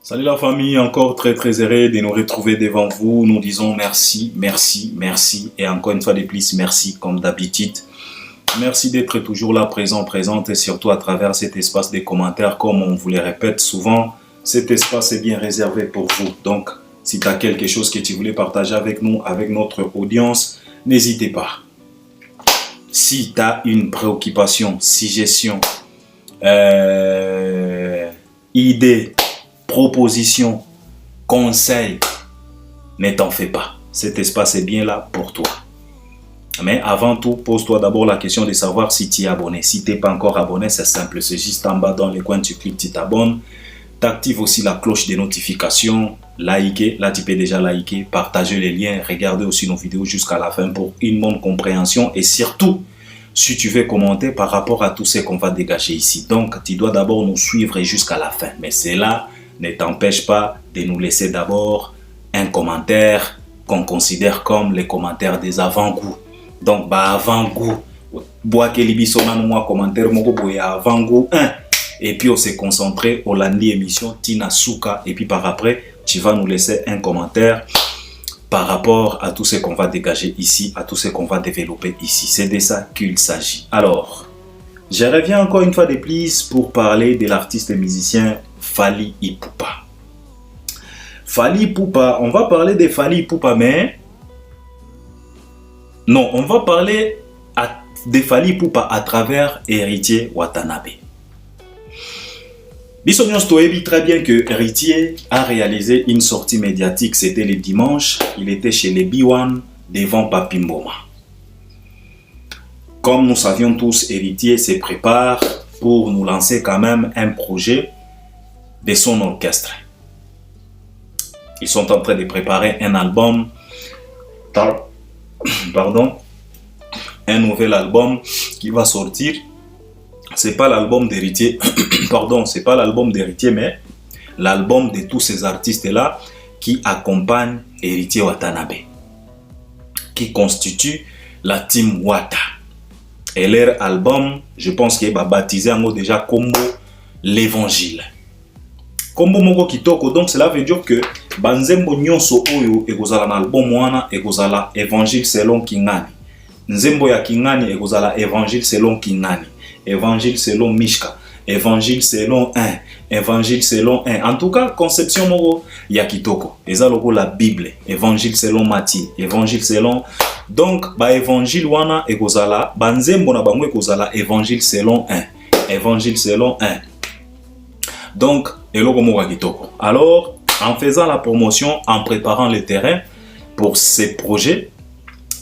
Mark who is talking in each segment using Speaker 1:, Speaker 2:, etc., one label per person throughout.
Speaker 1: Salut la famille, encore très heureux de nous retrouver devant vous. Nous disons merci, merci, merci et encore une fois de plus merci comme d'habitude. Merci d'être toujours là, présente et surtout à travers cet espace des commentaires. Comme on vous le répète souvent, cet espace est bien réservé pour vous. Donc, si tu as quelque chose que tu voulais partager avec nous, avec notre audience, n'hésitez pas. Si tu as une préoccupation, suggestion, idée, proposition, conseil, ne t'en fais pas. Cet espace est bien là pour toi. Mais avant tout, pose-toi d'abord la question de savoir si tu es abonné. Si tu n'es pas encore abonné, c'est simple. C'est juste en bas dans le coin, tu cliques, tu t'abonnes. Tu actives aussi la cloche de notification. Liker, là tu peux déjà liker, partager les liens, regarder aussi nos vidéos jusqu'à la fin pour une bonne compréhension. Et surtout, si tu veux commenter par rapport à tout ce qu'on va dégager ici. Donc, tu dois d'abord nous suivre jusqu'à la fin. Mais cela ne t'empêche pas de nous laisser d'abord un commentaire qu'on considère comme les commentaires des avant-goûts. Donc, avant-goût, bois que libisona nous commentaire moko boya avant-goût 1. Et puis on s'est concentré au lundi émission Tina Souka. Et puis par après, tu vas nous laisser un commentaire par rapport à tout ce qu'on va dégager ici, à tout ce qu'on va développer ici. C'est de ça qu'il s'agit. Alors, je reviens encore une fois de plus pour parler de l'artiste et musicien Fally Ipupa. Fally Ipupa, on va parler de Fally Ipupa, mais non, on va parler de Fally Ipupa à travers Héritier Watanabe. Bissonios Toebi très bien que Héritier a réalisé une sortie médiatique, c'était le dimanche, il était chez les B1 devant Papi Mboma. Comme nous savions tous, Héritier se prépare pour nous lancer quand même un projet de son orchestre. Ils sont en train de préparer un album, un nouvel album qui va sortir. C'est pas l'album d'Héritier, c'est pas l'album d'Héritier, mais l'album de tous ces artistes-là qui accompagnent Héritier Watanabe, qui constitue la team Wata. Et leur album, je pense qu'il va baptiser en déjà comme l'évangile. Kombo moko kitoko, donc cela veut dire que banzembo nyonso oyo ekozala na album wana ekozala évangile selon Kingani. Nzembo ya Kingani ekozala évangile selon Kingani. Évangile selon Mishka, évangile selon 1, évangile selon 1. En tout cas, conception moko ya kitoko. Eza loko la Bible, évangile selon Matthieu, évangile selon. Donc, ba évangile wana ekozala, banzembo na bango ekozala évangile selon 1, évangile selon 1. Donc, eloko moko ya kitoko. Alors, en faisant la promotion, en préparant le terrain pour ces projets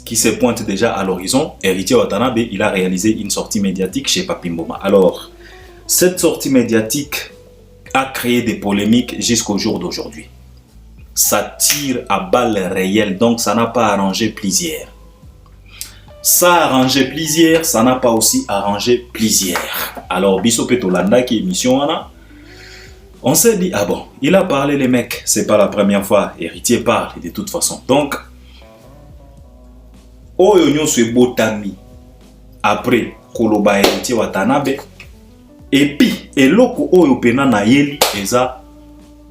Speaker 1: qui se pointe déjà à l'horizon, Héritier Watanabe, il a réalisé une sortie médiatique chez Papi Mboma. Alors, cette sortie médiatique a créé des polémiques jusqu'au jour d'aujourd'hui. Ça tire à balles réelles, donc ça n'a pas arrangé plaisir. Ça a arrangé plaisir, ça n'a pas aussi arrangé plaisir. Alors, Biso Petolanda qui émission on s'est dit, ah bon, il a parlé les mecs, c'est pas la première fois, Héritier parle de toute façon. Donc, oyo nyonso ebotami après koloba Héritier Watanabe et puis eloko oyo pena na yeli eza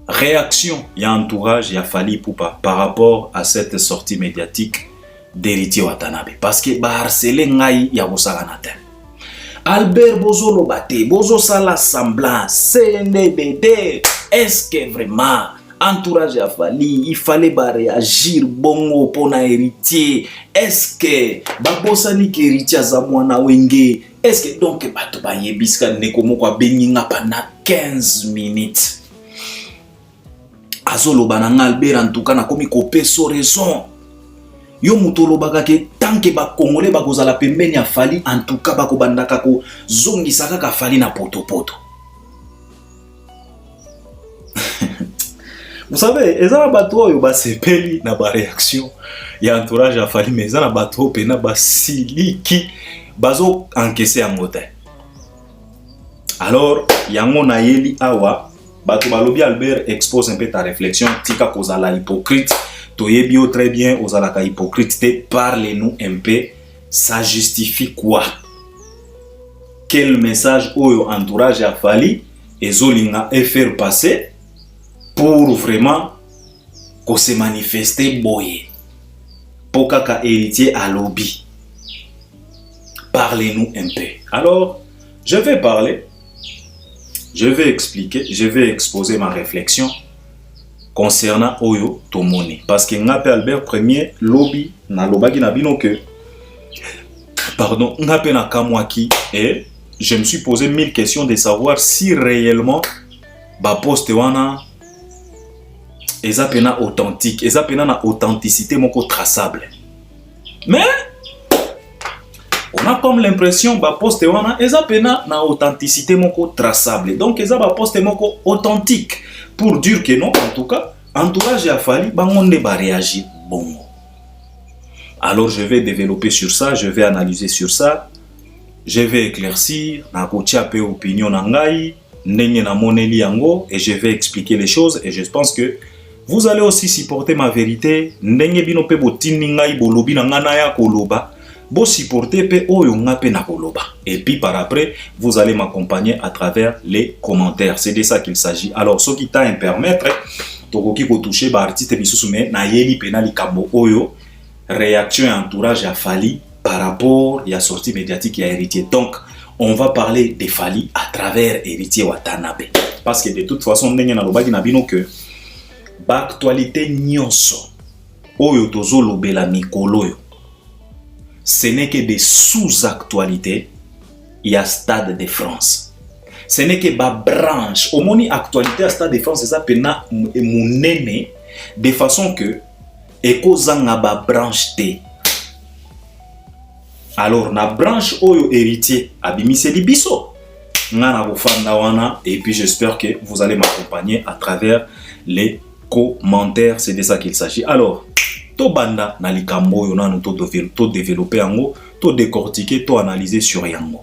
Speaker 1: réaction ya entourage ya Fally Ipupa par rapport à cette sortie médiatique d'Héritier Watanabe parce que ba harceler ngai ya kosala na te Albert bozo lobate bozo sala semblant CNDBD est-ce que vraiment entourage à Fally, il fallait réagir bongo pour na Héritier. Est-ce que babosani ki Héritier zamwana wenge? Est-ce que donc bato ba yebiska nekomo kwa beninga pendant 15 minutes? Azolo bananga Albert en tout cas na komi kopé so raison. Yo mutolo bakake tant que ba congolais bakozala pembeni ya Fally en tout cas bako bandaka ko zongisaka ka Fally na poto. Vous savez, ils ont bateau yo ba sepeli na ba réaction ya entourage à Fally mais ils ont bateau pena ba siliki bazo encaisser en mote. Alors, yango na yeli awa bato balobi Albert expose un peu ta réflexion tika kozala hypocrite toyebi très bien ozala ka hypocrite te parlez-nous un peu ça justifie quoi? Quel message oyo entourage à Fally ezolinga et faire passer pour vraiment qu'on se manifeste boye. Pour kaka héritier à lobby. Parlez-nous un peu. Alors, je vais parler, je vais expliquer, je vais exposer ma réflexion concernant Oyo Tomoni. Parce que Ngape Albert Premier lobby na lobaki na bino que pardon, Ngape na kamwaki et je me suis posé 1000 questions de savoir si réellement ba poste wana eza pena authentique, eza pena na authenticité moko traçable. Mais on a comme l'impression ba poste wana eza pena na authenticité moko traçable. Donc eza ba poste moko authentique pour dire que non, en tout cas, entourage ya Fally bangonde ba réagir bongo. Alors je vais développer sur ça, je vais analyser sur ça. Je vais éclaircir na kotia pe opinion na ngai, ndenge na moneli yango et je vais expliquer les choses et je pense que vous allez aussi supporter ma vérité. Ndenge bino pe botini ngai bolobi na ngana ya koloba. Bo supporter pe oyo ngape na koloba. Et puis par après, vous allez m'accompagner à travers les commentaires. C'est de ça qu'il s'agit. Alors, ce qui t'a un permettre, tokoki ko toucher ba artiste bisusu me na yeli penali kambo oyo réaction et entourage à Fally par rapport à la sortie médiatique à Héritier. Donc, on va parler de Fally à travers Héritier Watanabe. Parce que de toute façon, ndenge na lobaki na bino que ba actualité nyonso oyo tozo lobela mikolo yo. Ce n'est que des sous-actualités. Il y a Stade de France. Ce n'est que ma branche. Au moni actualité à Stade de France, c'est ça pena mon aîné de façon que eko zanga ba branche T. Alors na branche oyo héritier abimise libiso. Ngana bofanda wana et puis j'espère que vous allez m'accompagner à travers les commentaires, c'est de ça qu'il s'agit. Alors to banda na likambo yo nanu to développer yango, to décortiquer, to analyser sur yango.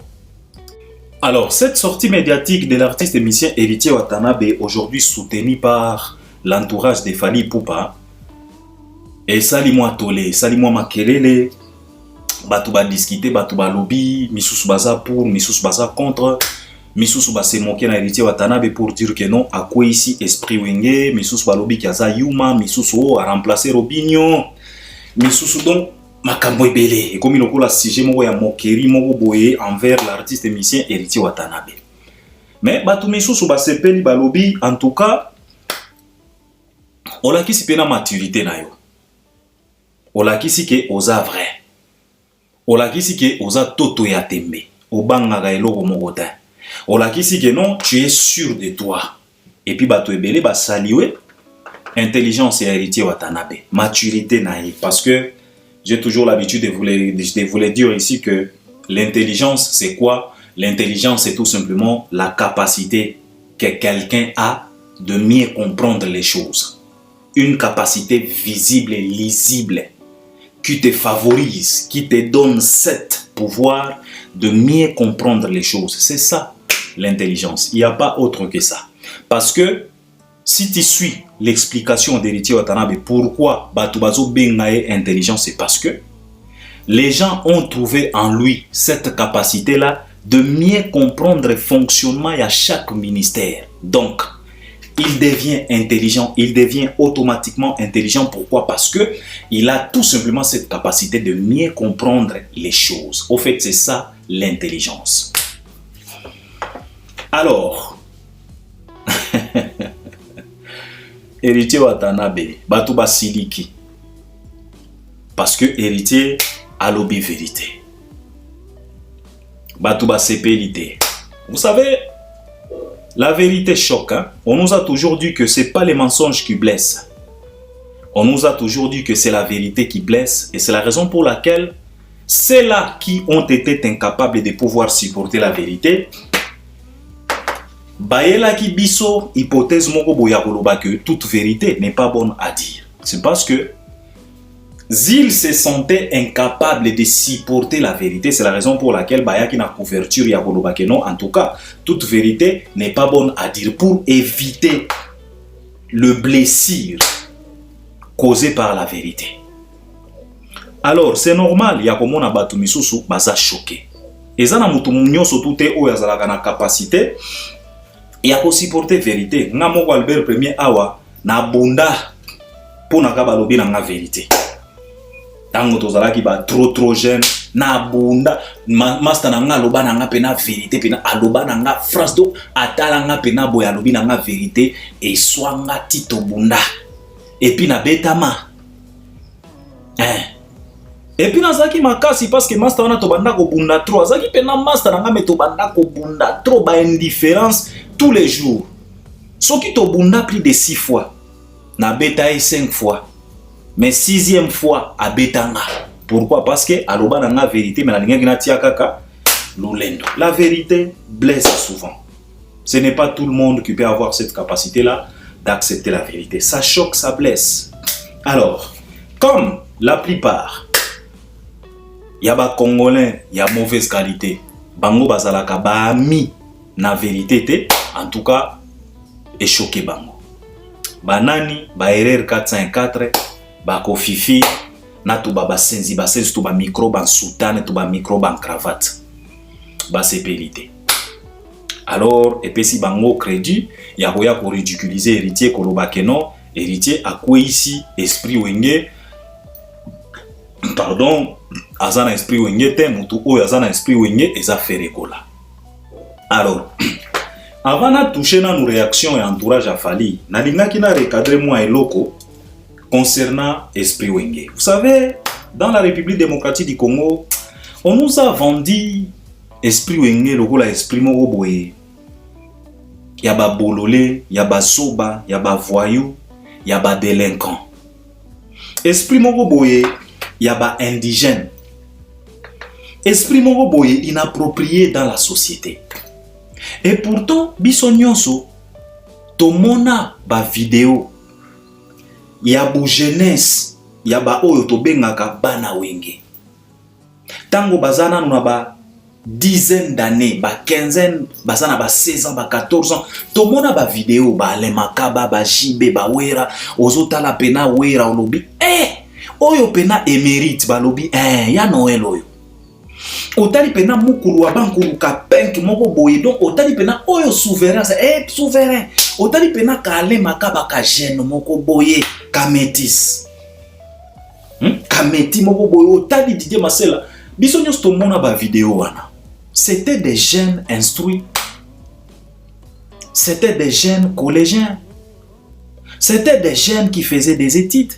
Speaker 1: Alors, cette sortie médiatique de l'artiste émissien Héritier Watanabe, aujourd'hui soutenue par l'entourage de Fally Ipupa, et Salimo Tolé, Salimo Makelele, batu ba discuter, batu ba lobby, misusu baza pour, misusu baza contre, misusu ba se moquer na Héritier Watanabe pour dire que non, à quoi ici esprit wenge, misusu ba lobby ki aza Yuma, misusu a remplacé Robinho, misusu donc makambo ebele et comme lokola sujet moko ya moquerie moko boye envers l'artiste émissien Héritier Watanabe. Mais batu misusu ba sepeli ba lobby en tout cas olakisi pena maturité na yo. Olakisi ke oza vrai. Olakisi ke oza toto ya tembe. Obangaka eloko moko te. Olakisi ke non, tu es sûr de toi. Et puis batu ebele ba saluer intelligence et Héritier Watanabe, maturité na ye parce que j'ai toujours l'habitude de vous le dire ici que l'intelligence c'est quoi? L'intelligence c'est tout simplement la capacité que quelqu'un a de mieux comprendre les choses. Une capacité visible et lisible qui te favorise, qui te donne cet pouvoir de mieux comprendre les choses. C'est ça l'intelligence. Il n'y a pas autre que ça. Parce que si tu suis l'explication d'Héritier Watanabe, pourquoi Batubazo Bengaye intelligent, c'est parce que les gens ont trouvé en lui cette capacité-là de mieux comprendre le fonctionnement à chaque ministère. Donc, il devient intelligent, il devient automatiquement intelligent. Pourquoi? Parce que il a tout simplement cette capacité de mieux comprendre les choses. Au fait, c'est ça l'intelligence. Alors, Héritier Watanabe, Batuba Siliki. Parce que Héritier a lobby vérité. Batuba Sepelité. Vous savez, la vérité choque. Hein? On nous a toujours dit que ce n'est pas les mensonges qui blessent. On nous a toujours dit que c'est la vérité qui blesse. Et c'est la raison pour laquelle ceux-là qui ont été incapables de pouvoir supporter la vérité, Bayela ki biso hypothèse moko boya koloba que toute vérité n'est pas bonne à dire. C'est parce que ils se sentaient incapables de supporter la vérité. C'est la raison pour laquelle Bayaki na couverture ya koloba que non. En tout cas, toute vérité n'est pas bonne à dire pour éviter le blessure causé par la vérité. Alors, c'est normal, il y a comme on a batu misusu baza choqué. Et ça na mutu nyonso tout est oya zalaka na capacité. Il y a aussi porté vérité. Ngamo Albert Premier awa na bunda pour na ka balobi na nga vérité. Tango tozalaki ba trop jeune na bunda master na nga loba na nga pena vérité pena aloba na nga France do atala nga pena boya lobi na nga vérité et swanga tito bunda et puis na betama et puis nazaki makasi parce que master wana to banda ko bunda trop azaki pena master na nga me to banda ko bunda trop ba indifférence tous les jours soki to bunda plus de 6 fois na betaye 5 fois mais 6e fois à betanga. Pourquoi? Parce que aloba na nga vérité mais la linga kina tia kaka lolendo. La vérité blesse souvent. Ce n'est pas tout le monde qui peut avoir cette capacité là d'accepter la vérité. Ça choque, ça blesse. Alors, comme la plupart y a ba congolais, y a mauvaise qualité. Bango bazalaka ba ami na vérité te, en tout cas et choqué bango. Banani ba erreur 404 ba kofifi na to ba senzi to ba micro ban soutane to ba micro ban cravate ba sepelité. Alors et puis si bango crédit ya koya ko ridiculiser héritier koloba keno héritier akwe ici esprit wenge pardon azana esprit wenge te mutu oyo azana esprit wenge eza ferekola. Alors avant de toucher nos réactions et entourage à Fali, nalinga qui n'a recadré moi et loco concernant Esprit Wenge. Vous savez, dans la République démocratique du Congo, on nous a vendu Esprit Wenge, le la Esprit Moroboye. Il y a ba bololé, il y a ba soba, il y a ba voyou, il y a ba délinquant. Esprit Moroboye, il y a ba indigène. Esprit Moroboye inapproprié dans la société. Et pourtant, bisonyonso, tomona ba vidéo, ya bu jeunesse, ya ba oyo to bengaka bana wenge. Tango bazana na ba dizaine d'années, ba quinzaine, bazana ba 16 ans, ba 14 ans, tomona ba vidéo, ba le makaba, ba jibe, ba wera, ozota la pena wera olobi, oyo pena émérite ba lobi, ya Noël oyo. Otali pena mukulu wa bankulu ka penki moko boye donc otali pena oyo souverain c'est souverain otali pena ka ale makaba ka jeune moko boye ka métis ka meti moko boye otali Didier Masela biso nyos to mona ba vidéo wana c'était des jeunes instruits, c'était des jeunes collégiens, c'était des jeunes qui faisaient des études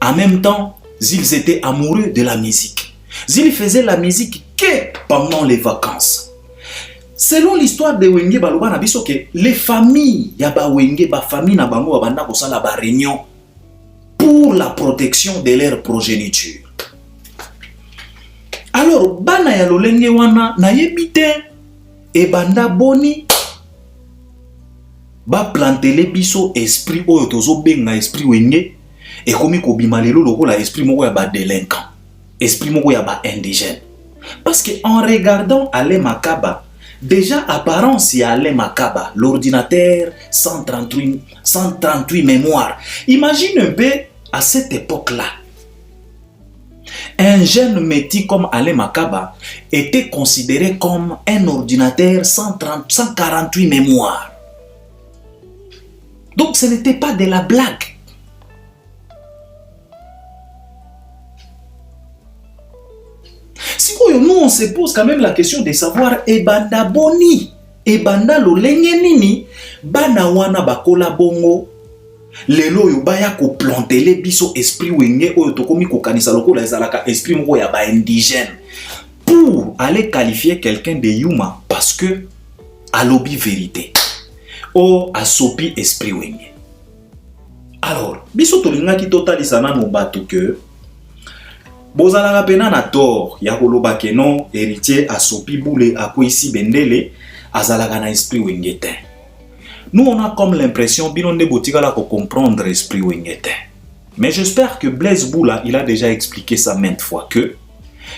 Speaker 1: en même temps ils étaient amoureux de la musique. Ils faisaient la musique que pendant les vacances. Selon l'histoire de Wenge Baloba na biso que les familles ya ba Wenge ba famille na bango banda ko sala ba réunion pour la protection de leur progéniture. Alors bana ya lolenge wana na yebite e banda boni ba planter le biso esprit oyo tozo benga esprit Wenge e komi ko bimalelo lokola esprit moko ya ba délinquant. Esprit moko ya ba indigène. Parce que en regardant Ale Makaba, déjà apparence ya Ale Makaba, l'ordinateur 138 mémoires. Imagine un peu à cette époque-là. Un jeune métis comme Ale Makaba était considéré comme un ordinateur 148 mémoires. Donc ce n'était pas de la blague. Nous on se pose quand même la question de savoir ebanda boni ebanda lolenge nini bana wana bakola bongo lelo yo baya ko planter le biso esprit wenge oyo tokomi ko kanisa lokola ezalaka esprit moko ya ba indigène pour aller qualifier quelqu'un de yuma parce que alobi vérité o asopi esprit wenge. Alors biso tolinga ki totalisana no bato que bozala pena na tort ya koloba keno héritier asopi boule akoisi bendele azalaka na esprit wengete. Nous on a comme l'impression binonde botika la ko comprendre esprit wengete. Mais j'espère que Blaise Boula il a déjà expliqué ça maintes fois que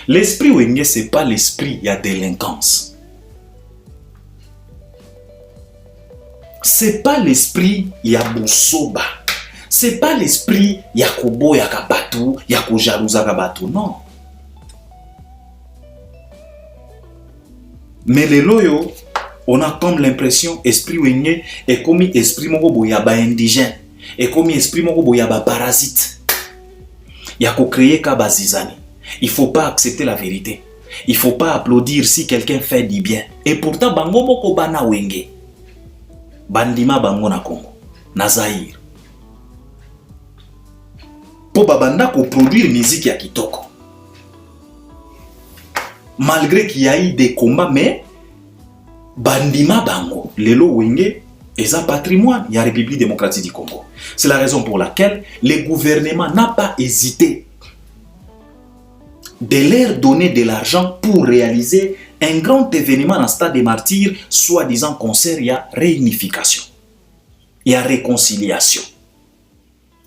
Speaker 1: l'esprit wenge c'est pas l'esprit ya délinquance. C'est pas l'esprit ya busoba. C'est pas l'esprit Yakobo Yakabatu, Yako Jalousa Kabatu, non. Mais les loyaux, on a comme l'impression esprit wenge est comme esprit moko boyaba indigène. Et comme esprit moko boya ba parasite. Ya ko créer ka bazizani. Il faut pas accepter la vérité. Il faut pas applaudir si quelqu'un fait du bien. Et pourtant bango moko bana wenge. Bandima bango na Congo, na Zaïre. Po babanda ko produire musique ya kitoko. Malgré qu'il y a eu des combats, mais bandima bango, lelo wenge, eza patrimoine, il y a République démocratique du Congo. C'est la raison pour laquelle le gouvernement n'a pas hésité de leur donner de l'argent pour réaliser un grand événement dans le stade des martyrs, soi-disant concert, il y a réunification, il y a réconciliation.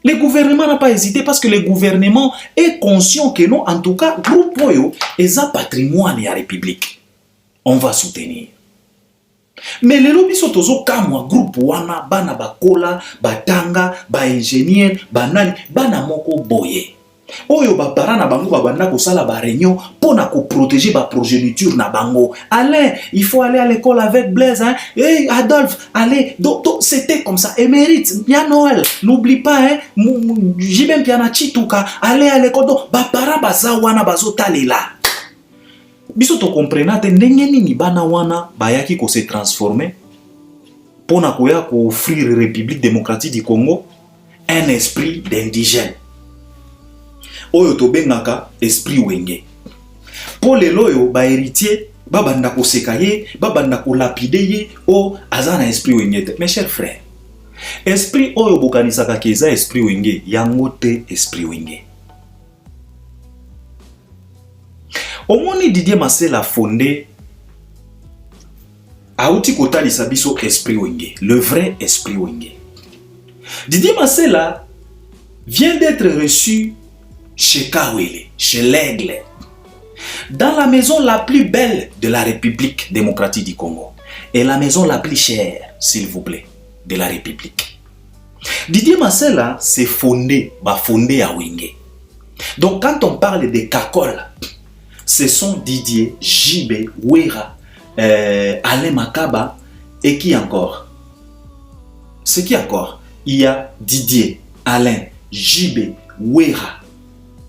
Speaker 1: Le gouvernement n'a pas hésité parce que le gouvernement est conscient que non, en tout cas, groupe Oyo est un patrimoine de la République. On va soutenir. Mais les lobbies sont aux kamwa groupe wana bana bakola batanga ba ingénieur banani bana moko boye. Oyo ba parana bango babanda ko sala ba réunion pour na ko protéger ba progéniture na bango. Allez, il faut aller à l'école avec Blaise hein. Hey Adolphe, allez, donc c'était comme ça. Émérite, bien Noël. N'oublie pas hein, Jibem Piana Chituka, allez à l'école donc ba para baza wana bazotalela. Biso to comprenate ndenge nini bana wana bayaki ko se transformer pour na koya ko offrir République démocratique du Congo un esprit d'indigène. Oyo to bengaka esprit wenge. Pour les loyo ba héritier babanda ko sekaye, babanda ko lapider o azana esprit wenge. Mes chers frères, esprit oyo bokanisaka keza esprit wenge, yango te esprit wenge. Omoni Didier Masela fondé Aouti Kota Lisabiso esprit wenge, le vrai esprit wenge. Didier Masela vient d'être reçu chez Kawele, chez l'Aigle, dans la maison la plus belle de la République démocratique du Congo et la maison la plus chère, s'il vous plaît, de la République. Didier Masela s'est fondé à Wenge. Donc quand on parle de Kakol, ce sont Didier, Jibé, Wera, Alain Makaba et qui encore? C'est qui encore? Il y a Didier, Alain, Jibé, Wera,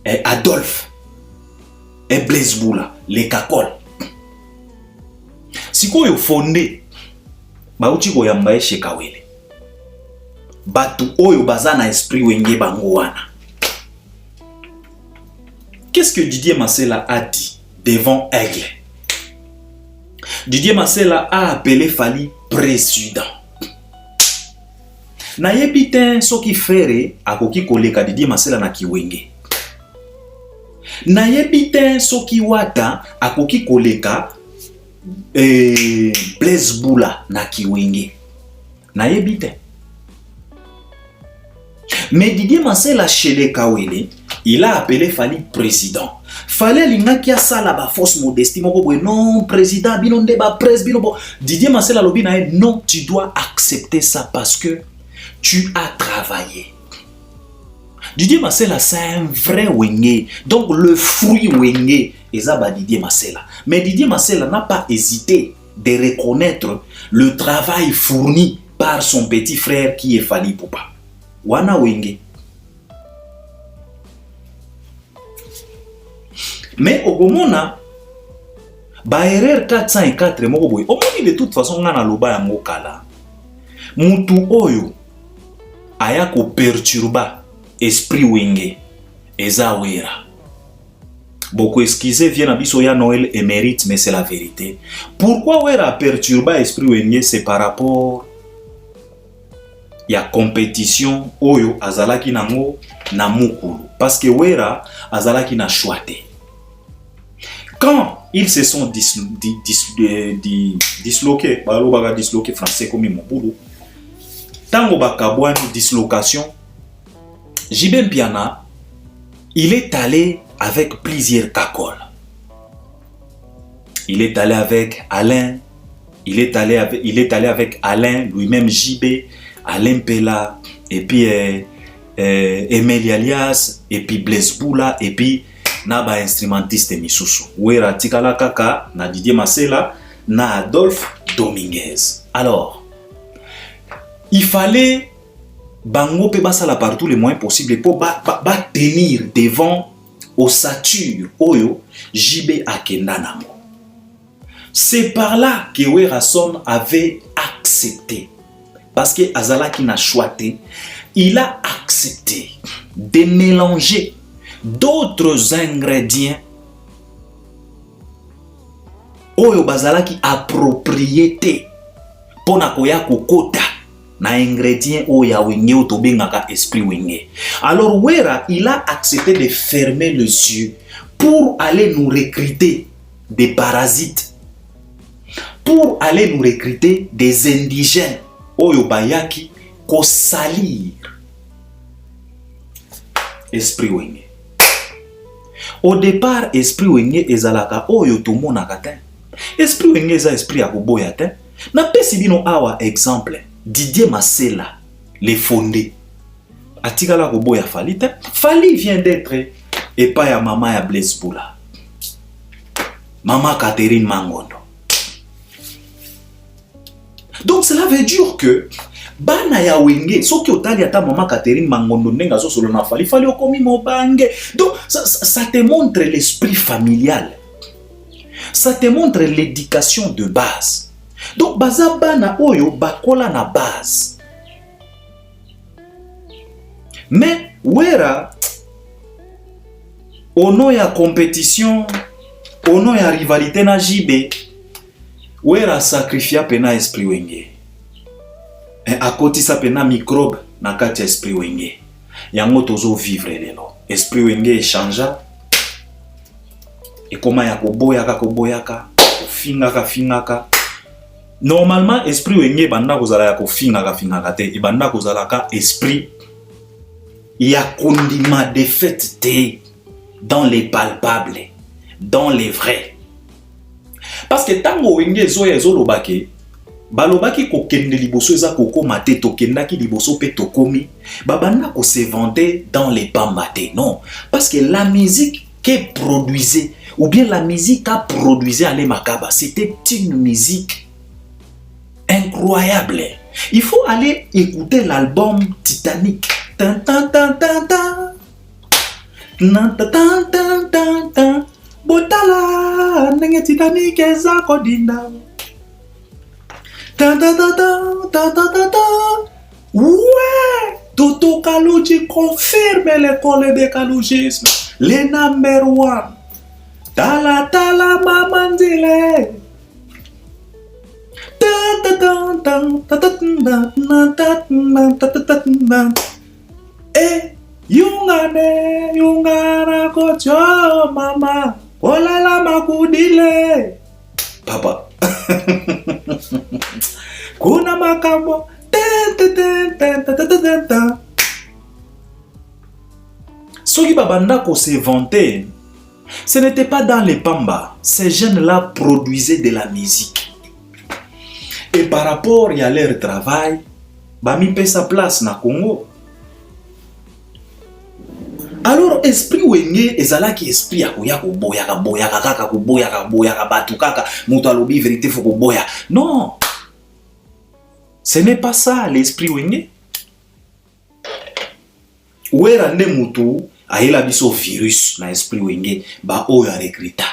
Speaker 1: et Adolphe, et Blaise Boula, les Kakol. Si vous fondé, bauti ko yambaye chez Kawele. Batu oyo bazana esprit wenge bango wana. Qu'est-ce que Didier Masela a dit devant Aigle? Didier Masela a appelé Fali président. Na yebiten so ki fere akoki koleka Didier Masela na kiwenge. Na yebiten so ki wata akoki koleka Blaise Boula na kiwenge. Na yebiten. Mais Didier Masela chez les Kawele, il a appelé Fali président. Fallait l'ingaki a ça la fausse modestie. Non, président, binon débat, presse, binon. Didier Masela lobi na non, tu dois accepter ça parce que tu as travaillé. Didier Masela, c'est un vrai wenge. Donc le fruit wenge, ezaba Didier Masela. Mais Didier Masela n'a pas hésité de reconnaître le travail fourni par son petit frère qui est Fali Poupa. Wana wenge. Mais au Gomona, Baerer 404 moko boy. Omoni de toute façon ngana loba ya mokala. Mutu oyo aya ko perturba esprit wenge eza wera. Beaucoup excusez vient à biso ya Noël émérite mais c'est la vérité. Pourquoi wera perturba esprit wenge? C'est par rapport ya compétition oyo azalaki nango na mukulu parce que wera azalaki na choité. Quand ils se sont disloqués, disloqué français comme Mobulu, tango bakabwani dislocation, Jibem Piana, il est allé avec plusieurs Kakol. Il est allé avec Alain, il est allé avec Alain, lui-même Jibé, Alain Pella, et puis Emeli Alias, et puis Blaise Boula, et puis Naba instrumentiste misusu. Wera tikala kaka na Didier Masela na Adolphe Dominguez. Alors, il fallait bango pe basala par tous les moyens possibles pour tenir devant ossature oyo JB akenda nango. C'est par là que Werason avait accepté, parce que Azalaki n'a choisi, il a accepté de mélanger d'autres ingrédients oyo bazalaki appropriété pona koya kokota na ingrédient oya wenge o tobengaka esprit wenge. Alors Wera, il a accepté de fermer les yeux pour aller nous recruter des parasites, pour aller nous recruter des indigènes oyo bayaki ko salir esprit wenge. Au départ, esprit wenge ezalaka oyo tomonaka te. Esprit wenge eza esprit ya koboya te. Na pesi bino awa exemple, Didier Masela, les fondés. Atikala koboya Fali te. Fali vient d'être epa ya mama ya Blaise Boula. Maman Catherine Mangondo. Donc cela veut dire que bana ya wenge soki otali ata mama Catherine Mangondo ndenga zo solo na Fali okomi mobange. Donc ça te montre l'esprit familial. Ça te montre l'éducation de base. Donc baza bana oyo bakola na base. Mais Wera au nom ya compétition, au nom ya rivalité na JB, Wera sacrifia pena esprit wenge. A côté sa pena microbe na kati esprit wenge. Yango tozo vivre lelo. Esprit wenge échangea. Et comment ya koboyaka, fingaka. Normalement, esprit wenge banda kozala ya fingaka te. Banda kozalaka esprit ya kondima de fait te dans les palpables, dans les vrais. Parce que tango wenge zoya ezolobaki, balobaki kokende liboso eza kokoma te tokendaki liboso pe tokomi, babanda ko se vanter dans les pambate. Non, parce que la musique qu'elle produisait, ou bien la musique qu'a produisait Ale Makaba, c'était une musique incroyable. Il faut aller écouter l'album Titanic. Botala nenge Titanic eza kodinda. Ouais, Toto Kalouji confirme l'école de kalougisme. Le number one. Tala mamandile. Eh, yungana kocho mama. Olala makudile. Papa. Kuna makambo. Soki babanda ko se vanter, ce n'était pas dans les pamba. Ces jeunes-là produisaient de la musique. Et par rapport à leur travail, bami paie sa place na Congo. Alors esprit wenge ezalaki esprit ya boyaka batu kaka mutu alobi vérité faut boya. Non. Ce n'est pas ça l'esprit wenge. Wera nde mutu ayela biso virus na esprit wenge ba oyo recruta.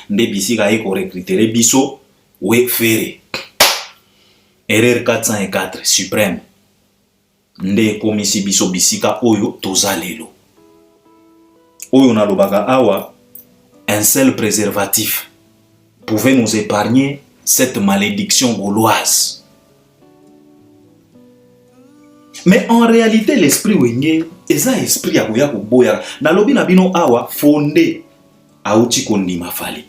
Speaker 1: Nde bisika eko recruter biso we fere. Erreur 404 suprême. Nde komisi biso bisika oyo tozalelo. Oyo na lobaka awa, un seul préservatif pouvait nous épargner cette malédiction gauloise. Mais en réalité, l'esprit wenge est un esprit ya koya koboya. Na lobi na bino awa fondé auti kondima Fali.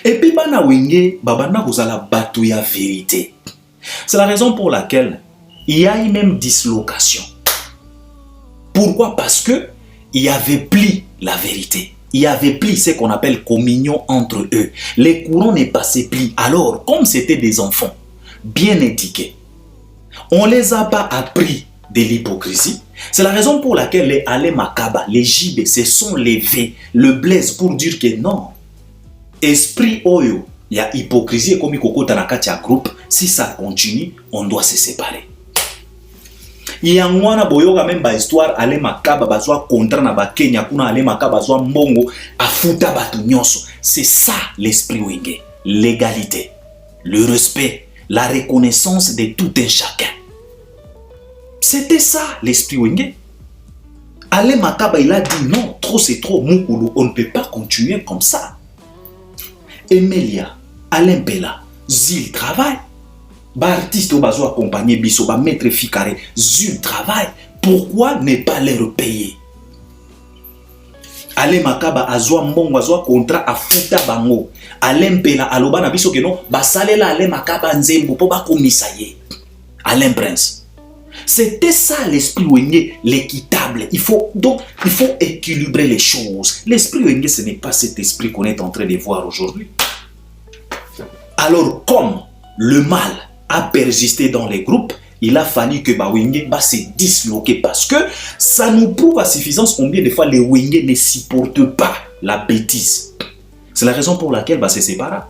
Speaker 1: Et puis bana wenge babana kozala batu ya vérité. C'est la raison pour laquelle il y a eu même dislocation. Pourquoi? Parce que il y avait plus la vérité. Il y avait plus ce qu'on appelle communion entre eux. Les courants ne passaient plus. Alors, comme c'était des enfants bien éduqués, on ne les a pas appris de l'hypocrisie. C'est la raison pour laquelle les Ale Makaba, les JB se sont levés, le Blaise pour dire que non. Esprit Oyo, Il y a hypocrisie comme kokota na kati ya groupe. Si ça continue, on doit se séparer. Yangwana boyoka même ba histoire ale makaba bazwa contrat na ba Kenya kuna ale makaba bazwa mbongo afuta batu nyonso. C'est ça l'esprit wenge. L'égalité, le respect, la reconnaissance de tout un chacun. C'était ça l'esprit wenge. Ale makaba il a dit non, trop c'est trop mukulu, on ne peut pas continuer comme ça. Emelia, Alain Pela, Zil travaille. Ba artiste au bazo accompagner biso ba maître Fikare, Zul travail. Pourquoi ne pas leur payer? Ale makaba azwa mbongo azwa contrat afuta bango. Alain Pela aloba na biso ke non ba salela ale makaba nzembo po ba komisa ye. Alain Prince. C'était ça l'esprit wenge, l'équitable. Il faut équilibrer les choses. L'esprit wenge, ce n'est pas cet esprit qu'on est en train de voir aujourd'hui. Alors comme le mal a persisté dans les groupes, il a fallu que Wenge se disloquer parce que ça nous prouve à suffisance combien de fois les Wenge ne supportent pas la bêtise. C'est la raison pour laquelle se sépara.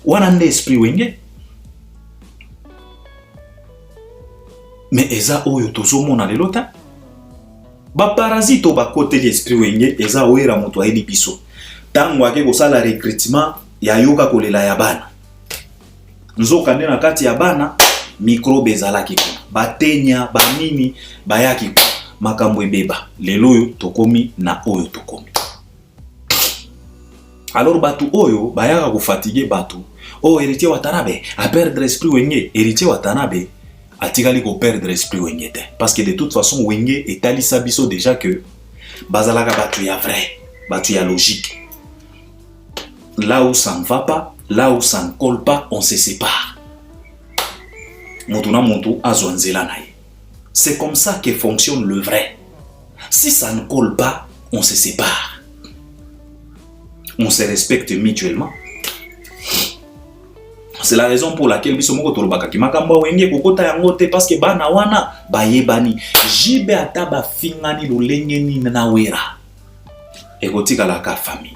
Speaker 1: On a un esprit Wenge. Mais eza oyo tozomona lelo ta. Ba parasite ba côté l'esprit Wenge eza oera moto ayebi biso. Tango ake kosala recrutement ya yoka kolela ya bana. Nzoka nde na kati ya bana microbe ezalaki kuna. Batenya banini bayaki kuna. Makambo ebeba. Lelo oyo tokomi na oyo tokomi. Alors batu oyo bayaka kufatigue batu. Oh héritier Watanabe a perdre esprit Wenge. Héritier Watanabe atikali ko perdre esprit Wenge te. Parce que de toute façon Wenge etali sabiso déjà que bazalaka batu ya vrai, batu ya logique. Là où ça ne va pas, là où ça ne colle pas, on se sépare. C'est comme ça que fonctionne le vrai. Si ça ne colle pas, on se sépare. On se respecte mutuellement. C'est la raison pour laquelle biso moko tolobaka ki makambo wenge kokota yango te parce que bana wana bayebani jibe ataba fingani lolenge ni na wera. Ekotika la ka famille.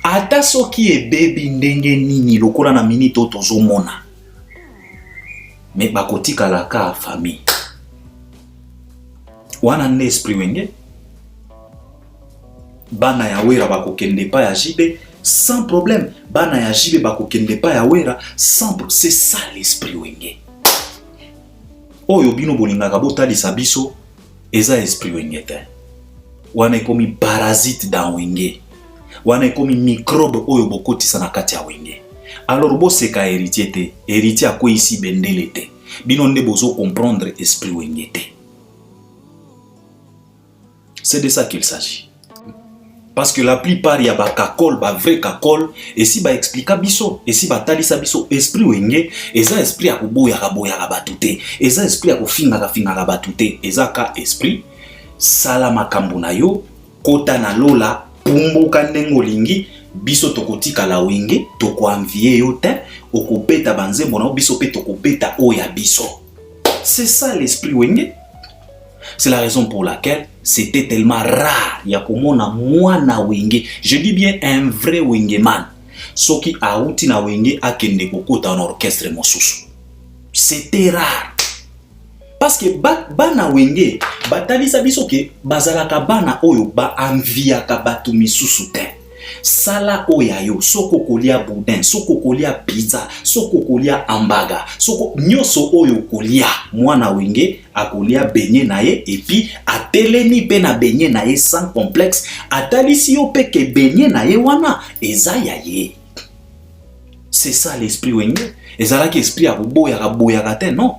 Speaker 1: Ata soki ebebi ndenge nini lokola na minito tozomona. Mais bakotika la ka famille. Wana nde esprit wenge. Bana ya wera bakokende pa ya jibe sans problème. Bana ya jibe bakokende pa ya wera sans problème. C'est ça l'esprit wenge. Oyo bino bolingaka botalisa biso eza esprit wenge te. Wana ekomi parasite dans wenge. Wana ekomi microbe oyo bokotisa na kati ya wenge. Alors boseka héritier te, héritier ako ici bendele te. Bino nde bozo comprendre esprit wenge te. C'est de ça qu'il s'agit. Parce que la plupart ya ba kakol, ba vrai kakol, et si ba explica biso, et si ba talisa biso esprit wenge, eza esprit ya kuboya kaboya batute, eza esprit ya kufinga batute, eza ka esprit sala makambo na yo, kota na lola pumbuka ndengo lingi biso tokotika la wenge toko envier yo te okopeta banzembo na biso pe tokopeta oya biso. C'est ça l'esprit wenge. C'est la raison pour laquelle c'était tellement rare ya komona mwana wenge. Je dis bien un vrai wengeman. Soki auti na wenge akende kokota en orchestre mosusu. C'était rare. Parce que bana wenge batalisa biso ke bazalaka bana oyo ba enviaka batu misusu te. Sala oya yo soko kolia boudin, soko kolia pizza, soko kolia hamburger, soko nyoso oyo kolia mwana wenge akolia beignet na ye et puis atelemi pe na beignet na ye sans complexe, atalisi yo pe ke beignet na ye wana eza ya ye. C'est ça l'esprit wenge. Ezalaki esprit ya boya te non.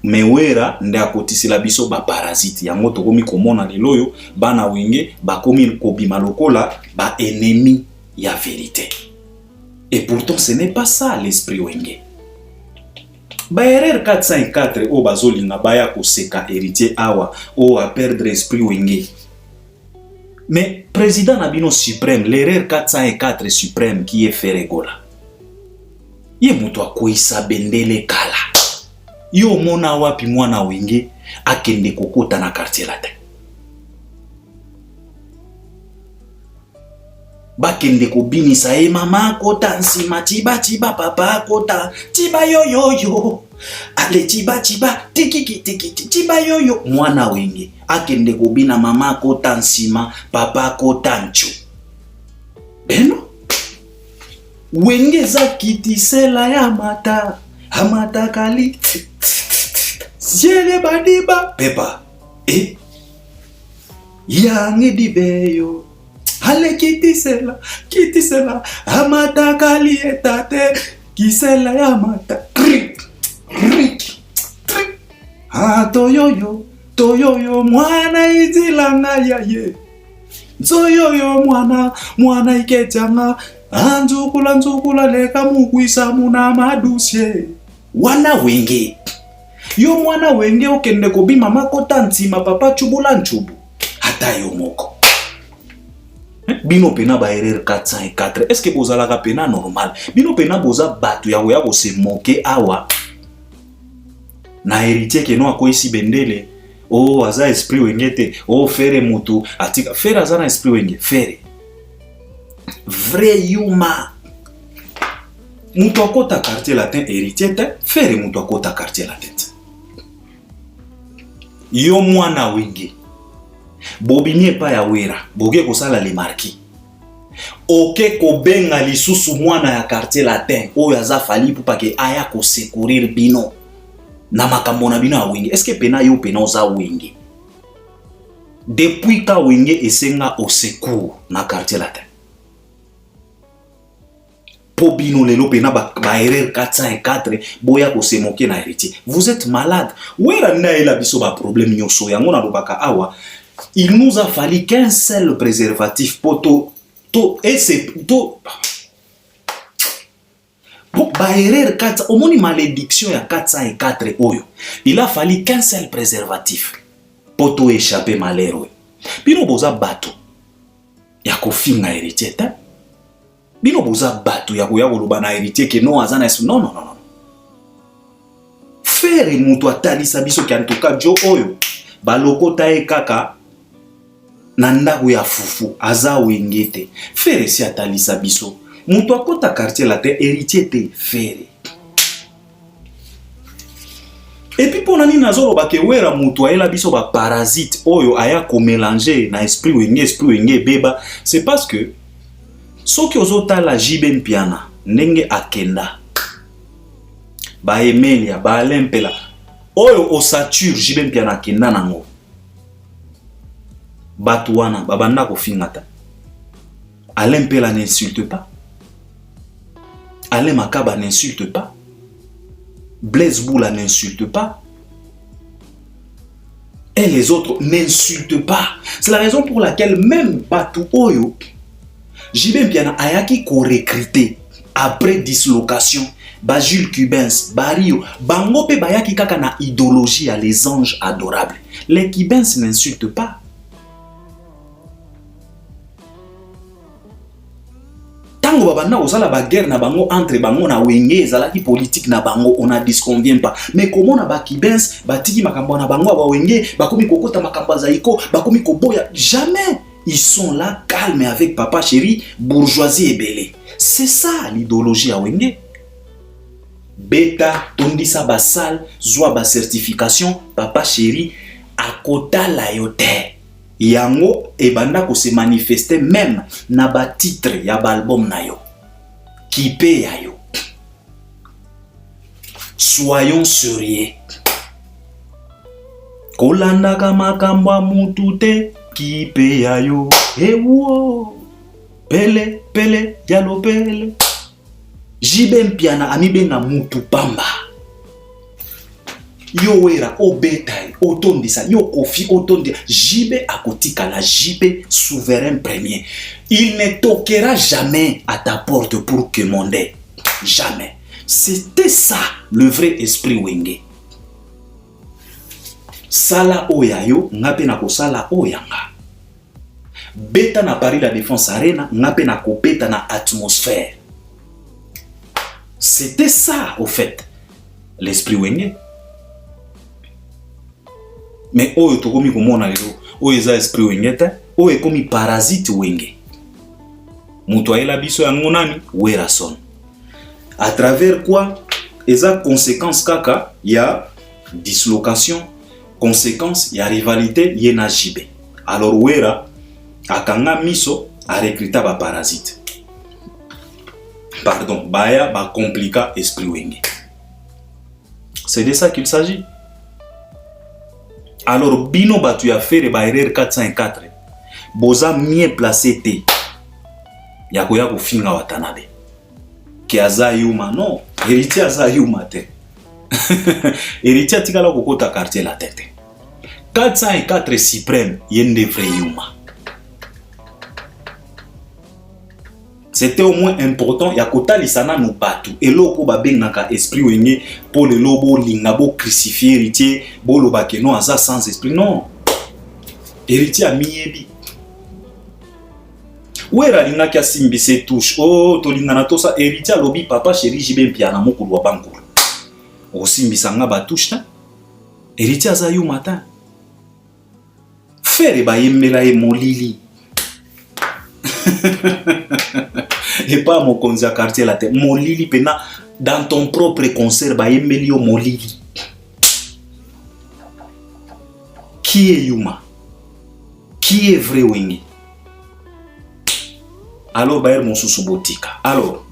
Speaker 1: Mais wera nde akotisela biso ba parasite yango tokomi komona lelo yo bana wenge bakomi kobima lokola ba ennemi ya vérité. Et pourtant ce n'est pas ça l'esprit wenge. Ba erreur 404 o bazolinga baya koseka héritier awa o a perdre esprit wenge. Mais président Nabino suprême, l'erreur 404 suprême qui est Ferregola. Ye muto akoisa bendele kala. Yo mona wapi mwana wenge akende kokota na quartier latin. bakende kobinisa e mama kota nsima chiba chiba papa kota chiba yo yo yo ale chiba chiba tiki tiki chiba yo yo mwana wenge akende kobina mama kota nsima papa kota nchu beno wenge za kitisela ya mata amata kali siele badiba pepa yange dibeyo ale kitisela amata kali etate kisela ya mata toyoyo mwana izilanga yaye zoyoyo mwana ikechanga nzukula leka mukwisa muna madusye wana wenge yo mwana wenge okende kobima makota ntima papa chubula nchubu hata yo moko bino pena ba erreur 404 est-ce que bozala ka pena normal bino pena boza batu ya ko se moquer awa na héritier ke no akoisi bendele aza esprit wengete fere mutu atika fere aza na esprit wenge fere vrai yuma mutu akota quartier latin héritier te fere mutu akota quartier latin yo mwana wenge bobinye pa ya wera boke kosala le marquis oke kobenga lisusu mwana ya quartier latin oyo aza fali pour que aya ko secourir bino na makambo na bino ya wenge est-ce que pena yo pena oza wenge depuis ka wenge esenga au secours na quartier latin po bino lelo pena ba erreur 404 boya ko se moquer na héritier vous êtes malade wera na ela biso ba problème nyoso yango na lobaka awa il nous a fallu qu'un seul préservatif poto et c'est to pour erreur 4 au moins malédiction ya 404 oyo il a fallu qu'un seul préservatif poto échapper malheur bino boza bato ya ko finga héritier ta bino boza bato ya koloba na héritier ke no azana non faire mutu atalisa biso ki en tout cas jo oyo balokota e kaka na ndako ya fufu aza wengete fere si atalisa biso mutu akota quartier latin héritier te fere et puis pona nini nazoloba ke wera mutu ayela biso ba parasite oyo aya ko mélanger na esprit wenge beba c'est parce que soki ozotala Jibe Mpiana ndenge akenda ba Emelia ba Alempela oyo osature Jibe Mpiana akenda nango Batouana, babanda ko fingata. Alain Pela n'insulte pas. Alain Makaba n'insulte pas. Blaise Boula n'insulte pas. Et les autres n'insultent pas. C'est la raison pour laquelle même Batou Oyo, Jibe Mpiana ayaki ko recruter après dislocation. Ba Jules Cubens, Bario, bango pe bayaki kaka na idéologie à les anges adorables. Les Cubens n'insultent pas. Tango babanda ozala ba guerre na bango entre bango na wenge ezalaki politique na bango on a disconvient pas mais comment na ba Kibens batiki makambo na bango ba wenge bakomi kokota makambo zaiko bakomi koboya jamais ils sont là calmes avec papa chéri bourgeoisie ebele c'est ça l'idéologie à wenge beta tondisa basal zwa ba certification papa chéri akota la yote yango ebanda ko se manifester même na ba titre ya ba album na yo qui paye ya yo soyons sérieux kolanda kama kamba mutu te qui paye ya yo ewo pele yalo pele Jibe Mpiana amibenga mutu pamba yo wera obetai otondisa yo kofi otondi Jibe akotika la Jibe souverain premier il ne toquera jamais à ta porte pour commander jamais c'était ça le vrai esprit wenge sala oyayo ngape na kosala oyanga beta na Paris la Défense Arena ngape na kopeta na atmosphère c'était ça au fait l'esprit wenge. Mais oyo tokomi komona lelo oyo eza esprit wenge te oyo ekomi parasite wenge Mutuaye la biso ya ngonani, Werason. À travers quoi? Eza conséquence kaka, ya dislocation, conséquence, ya rivalité, yena jibe. Alors Wera, akanga miso, a recruta ba parasite. Pardon, baya ba complica esprit wenge. C'est de ça qu'il s'agit. Alors bino batu ya faire ba erreur 404. Boza mieux placé te. Yakoya ko finga Watanabe. Ki aza yuma non, héritier aza yuma te. Héritier tikala ko kota quartier la tête. 404 suprême yende vrai yuma. C'était au moins important ya kota lisana no batu eloko babengaka esprit wenge pour le lobo lingabo crucifier héritier boloba ke non aza sans esprit non. Héritier a miyebi. Wera linga kia simbise touche. Oh, to lingana tosa héritier lobi papa chéri jibe mpiana mokulu wa bankulu. O simbisa nga ba touche ta. Héritier aza yu matin. Faire ba yembela e molili. Et pas mon konzi quartier la tête. Molili pena dans ton propre concert ba yembeli yo molili. Qui est Yuma? Qui est vrai Wenge? Alors, Bayer Monsusubotika. Alors,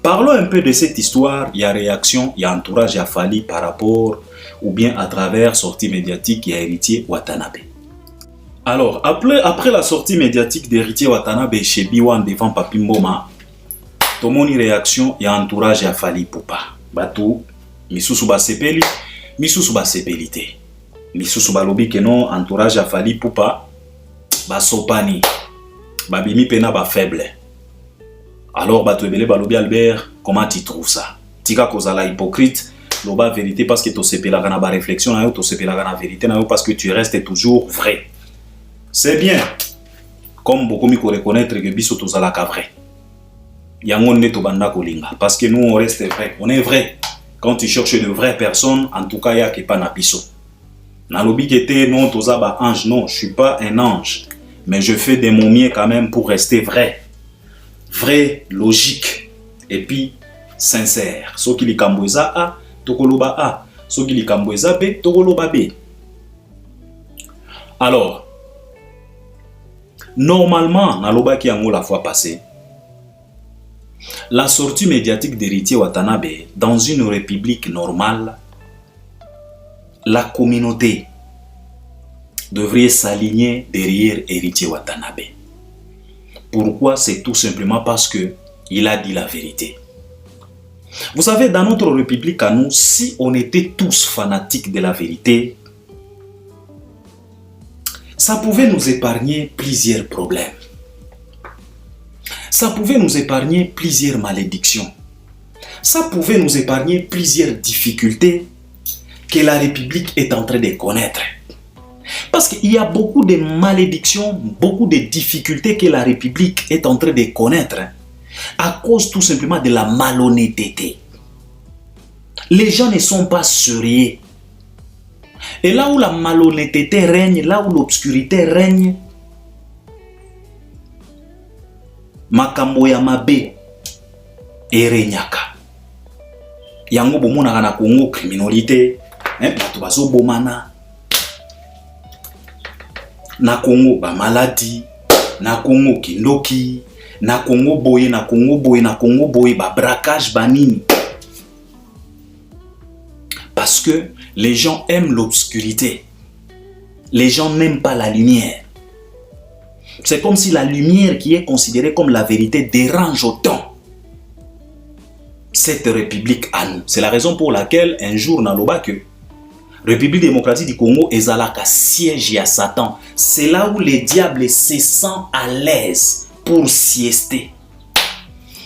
Speaker 1: parlons un peu de cette histoire. Il y a réaction, il y a entourage, il y a Fali par rapport ou bien à travers sortie médiatique, il y a héritier Watanabe. Alors, après la sortie médiatique d'héritier Watanabe chez Biwan devant Papi Mboma, tout le monde réaction, il y a entourage, il y a Fali Poupa. Batou, Misusu Basepeli, Misusu Basepelite. Misusu Balobi que non, entourage, il y a Fali Poupa, Basopani. Babimi pena ba faible. Alors Batouebele Balobi Albert, comment tu trouves ça? Tika kozala hypocrite, loba vérité parce que tu sepela kana ba réflexion na yo, tu sepela kana vérité na yo parce que tu restes toujours vrai. C'est bien. Comme beaucoup mi ko reconnaître que biso tozala ka vrai. Yango ne to banda kolinga parce que nous on reste vrai, on est vrai. Quand tu cherches de vraies personnes, en tout cas ya ke pa na biso. Na lobi kete non toza ba ange, non, je suis pas un ange. Mais je fais de mon mieux quand même pour rester vrai. Vrai, logique. Et puis, sincère. Ce qui li kambweza A, tokoloba A. Ce qui li kambweza B, tokoloba B. Alors, normalement, naloba ki yango la fois passée, la sortie médiatique d'héritier Watanabe dans une république normale, la communauté devrait s'aligner derrière héritier Watanabe. Pourquoi? C'est tout simplement parce que il a dit la vérité. Vous savez, dans notre république à nous, si on était tous fanatiques de la vérité, ça pouvait nous épargner plusieurs problèmes. Ça pouvait nous épargner plusieurs malédictions. Ça pouvait nous épargner plusieurs difficultés que la République est en train de connaître. Parce qu'il y a beaucoup de malédictions, beaucoup de difficultés que la République est en train de connaître à cause tout simplement de la malhonnêteté. Les gens ne sont pas sérieux. Et là où la malhonnêteté règne, là où l'obscurité règne, makambo ya mabe erenyaka. Yango bomona na Congo criminalité, bato bazo bomana. Na Congo ba maladie, na Congo kindoki, na Congo boye, na Congo boye, na Congo boye ba braquage banini. Parce que les gens aiment l'obscurité. Les gens n'aiment pas la lumière. C'est comme si la lumière qui est considérée comme la vérité dérange autant cette république à nous. C'est la raison pour laquelle un jour naloba que République démocratique du Congo ezalaka siège à Satan. C'est là où les diables se sentent à l'aise pour siester.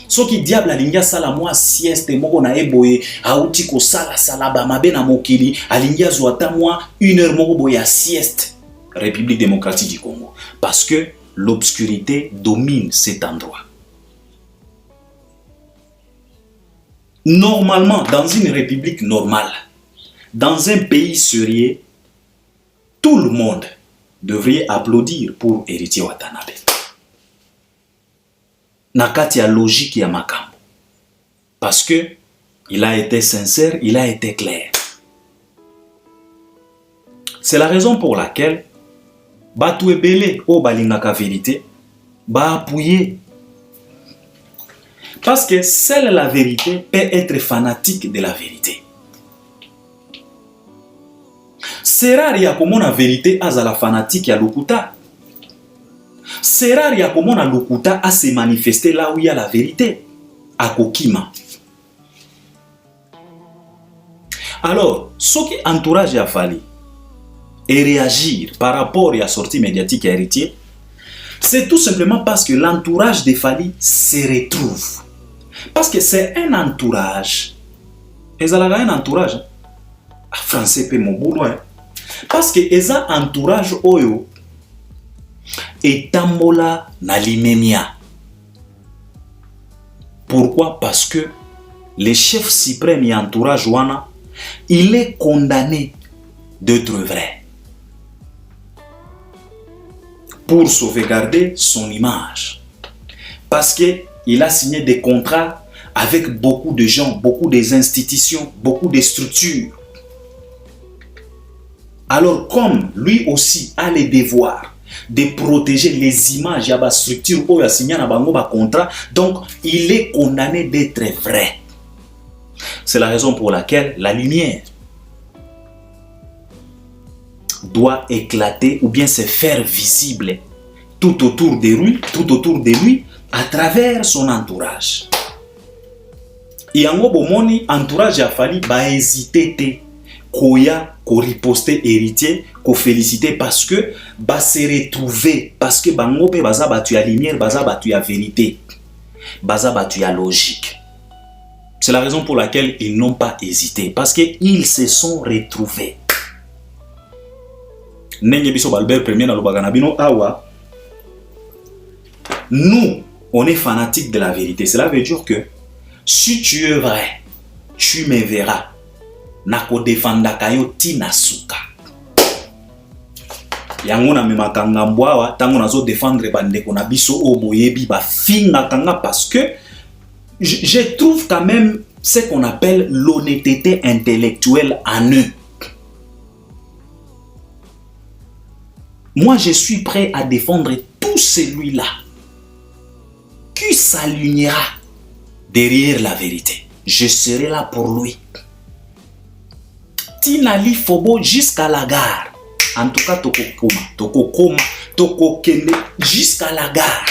Speaker 1: Ce qui diable alingia sala moi sieste moko na eboye auti ko sala sala ba mabe na mokili alingia zwata moi 1 heure moko boya sieste. République démocratique du Congo parce que l'obscurité domine cet endroit. Normalement dans une république normale, dans un pays sérieux, tout le monde devrait applaudir pour héritier Watanabe. na kati ya logique ya makambo. Parce que il a été sincère, il a été clair. C'est la raison pour laquelle batu ebele o balingaka vérité ba appuyer. Parce que seule la vérité peut être fanatique de la vérité. C'est rare ya komona vérité azala fanatique ya lokuta. C'est rare ya komona lokuta a se manifester là où il y a la vérité. A kokima. Alors, ce qui entourage a fallu et réagir par rapport à la sortie médiatique héritier, c'est tout simplement parce que l'entourage de Fally se retrouve. Parce que c'est un entourage. Et ça a un entourage. Français peut mon boulot. Parce que c'est un entourage oyo et tambola na limemia. Pourquoi? Parce que le chef suprême et entourage wana, il est condamné d'être vrai. Pour sauvegarder son image. Parce qu'il a signé des contrats avec beaucoup de gens, beaucoup des institutions, beaucoup de structures. Alors comme lui aussi a le devoir de protéger les images de la structure où il a signé un contrat, donc il est condamné d'être vrai. C'est la raison pour laquelle la lumière doit éclater ou bien se faire visible tout autour de lui, à travers son entourage. Et en gros, entourage a fallu hésiter koya ko riposter héritier ko féliciter parce que ba se retrouver parce que bango pe baza batu ya lumière baza batu ya vérité baza batu ya logique. C'est la raison pour laquelle ils n'ont pas hésité parce que ils se sont retrouvés. Nenge biso Albert premier na lobaka na bino awa. Nous, on est fanatiques de la vérité. Cela veut dire que si tu es vrai, tu me verras. Nako defanda kayo tina suka. Yango na memaka ngambwa tango nazo défendre bandeko na biso oboyebi ba finga kanga parce que je trouve quand même ce qu'on appelle l'honnêteté intellectuelle en eux. Moi, je suis prêt à défendre tout celui-là qui s'alignera derrière la vérité. Je serai là pour lui. Tinali Fobo jusqu'à la gare. En tout cas, Tokokende jusqu'à la gare.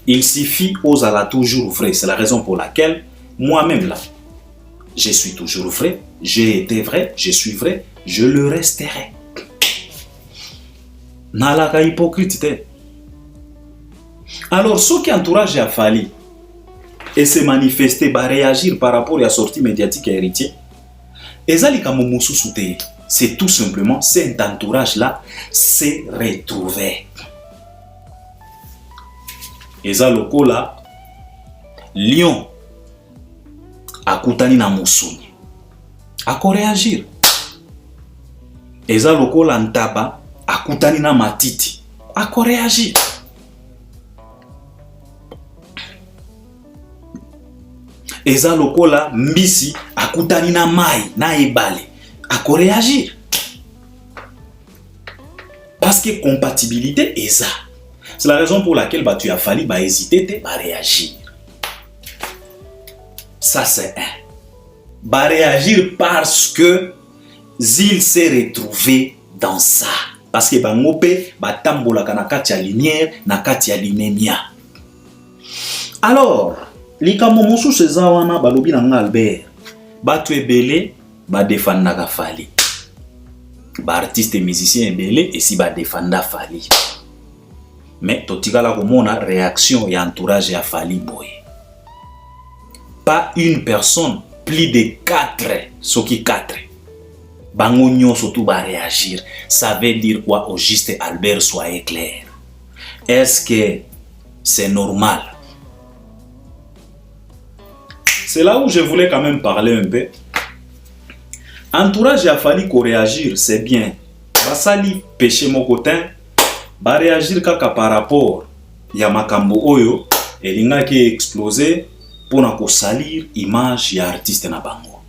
Speaker 1: Il suffit aux ala toujours vrai. C'est la raison pour laquelle moi-même là, je suis toujours vrai. J'ai été vrai, je suis vrai, je le resterai. Nalaka hypocrite. Alors, ceux qui entourage a fallu et se manifester, réagir par rapport à la sortie médiatique héritier, c'est tout simplement cet entourage-là s'est retrouvé. Et ça, le coup là, Lion a koutani na Moussuni. A ko réagir. Et ça, le coup là, Ntaba a koutani na Matiti. A ko réagir. Et ça, le coup là, Mbisi a koutani na Mai, na Ebale. A ko réagir. Parce que compatibilité est ça. C'est la raison pour laquelle tu as fallu hésiter à réagir. Ça c'est un. Réagir parce que il s'est retrouvé dans ça. Parce que bangope batambola kanakati ya lumière nakati ya limemia. Alors, likambo mosu seza wana balobi na nga Albert. Batu ebele ba defandaka Fally. Ba artiste et musicien ebele et si ba defanda Fally. Mais totikala komona réaction et entourage à Fally boy. Pas une personne, plus de 4, ce qui 4. Bango nyon surtout va réagir. Ça veut dire quoi au juste Albert, soyez clair. Est-ce que c'est normal? C'est là où je voulais quand même parler un peu. Entourage a fallu qu'on réagir, c'est bien. Basali péché mon côté. Ba réagir kaka par rapport ya makambo oyo elingaki explosé pour salir image ya artiste na bango.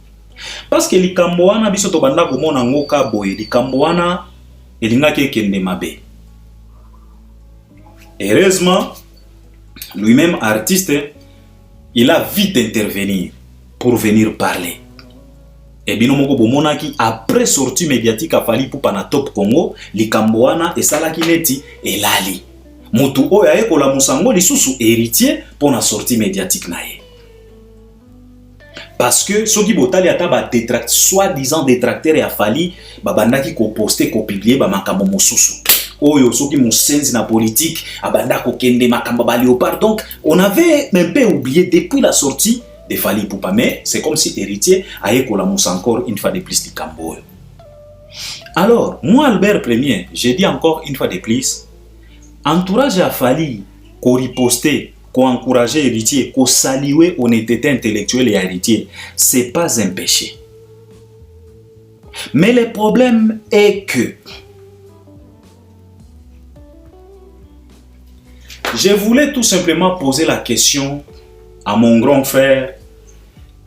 Speaker 1: Parce que likambo wana biso to banda komona ngoka boye likambo wana elingaki ekende mabe. Heureusement, lui-même artiste, il a vite intervenir pour venir parler. Et bien moko bomonaki après sortie médiatique a fali pour pana Top Congo, likambo wana esalaki neti elali. Mutu oyo ayekola musango lisusu héritier pour na sortie médiatique na ye. Parce que soki botali ata ba détract soi-disant détracteur ya fali babandaki ko poster ko publier ba makambo mosusu. Oyo soki musenzi na politique abanda ko kende makambo ba Léopard. Donc on avait un peu oublié depuis la sortie de Fally Ipupa, mais c'est comme si héritier ayekola musa encore une fois de plus likambo. Alors moi Albert Premier, j'ai dit encore une fois de plus, entourage à Fally ko riposter, ko encourager héritier, ko saluer honnêteté intellectuelle et héritier, c'est pas un péché. Mais le problème est que je voulais tout simplement poser la question à mon grand frère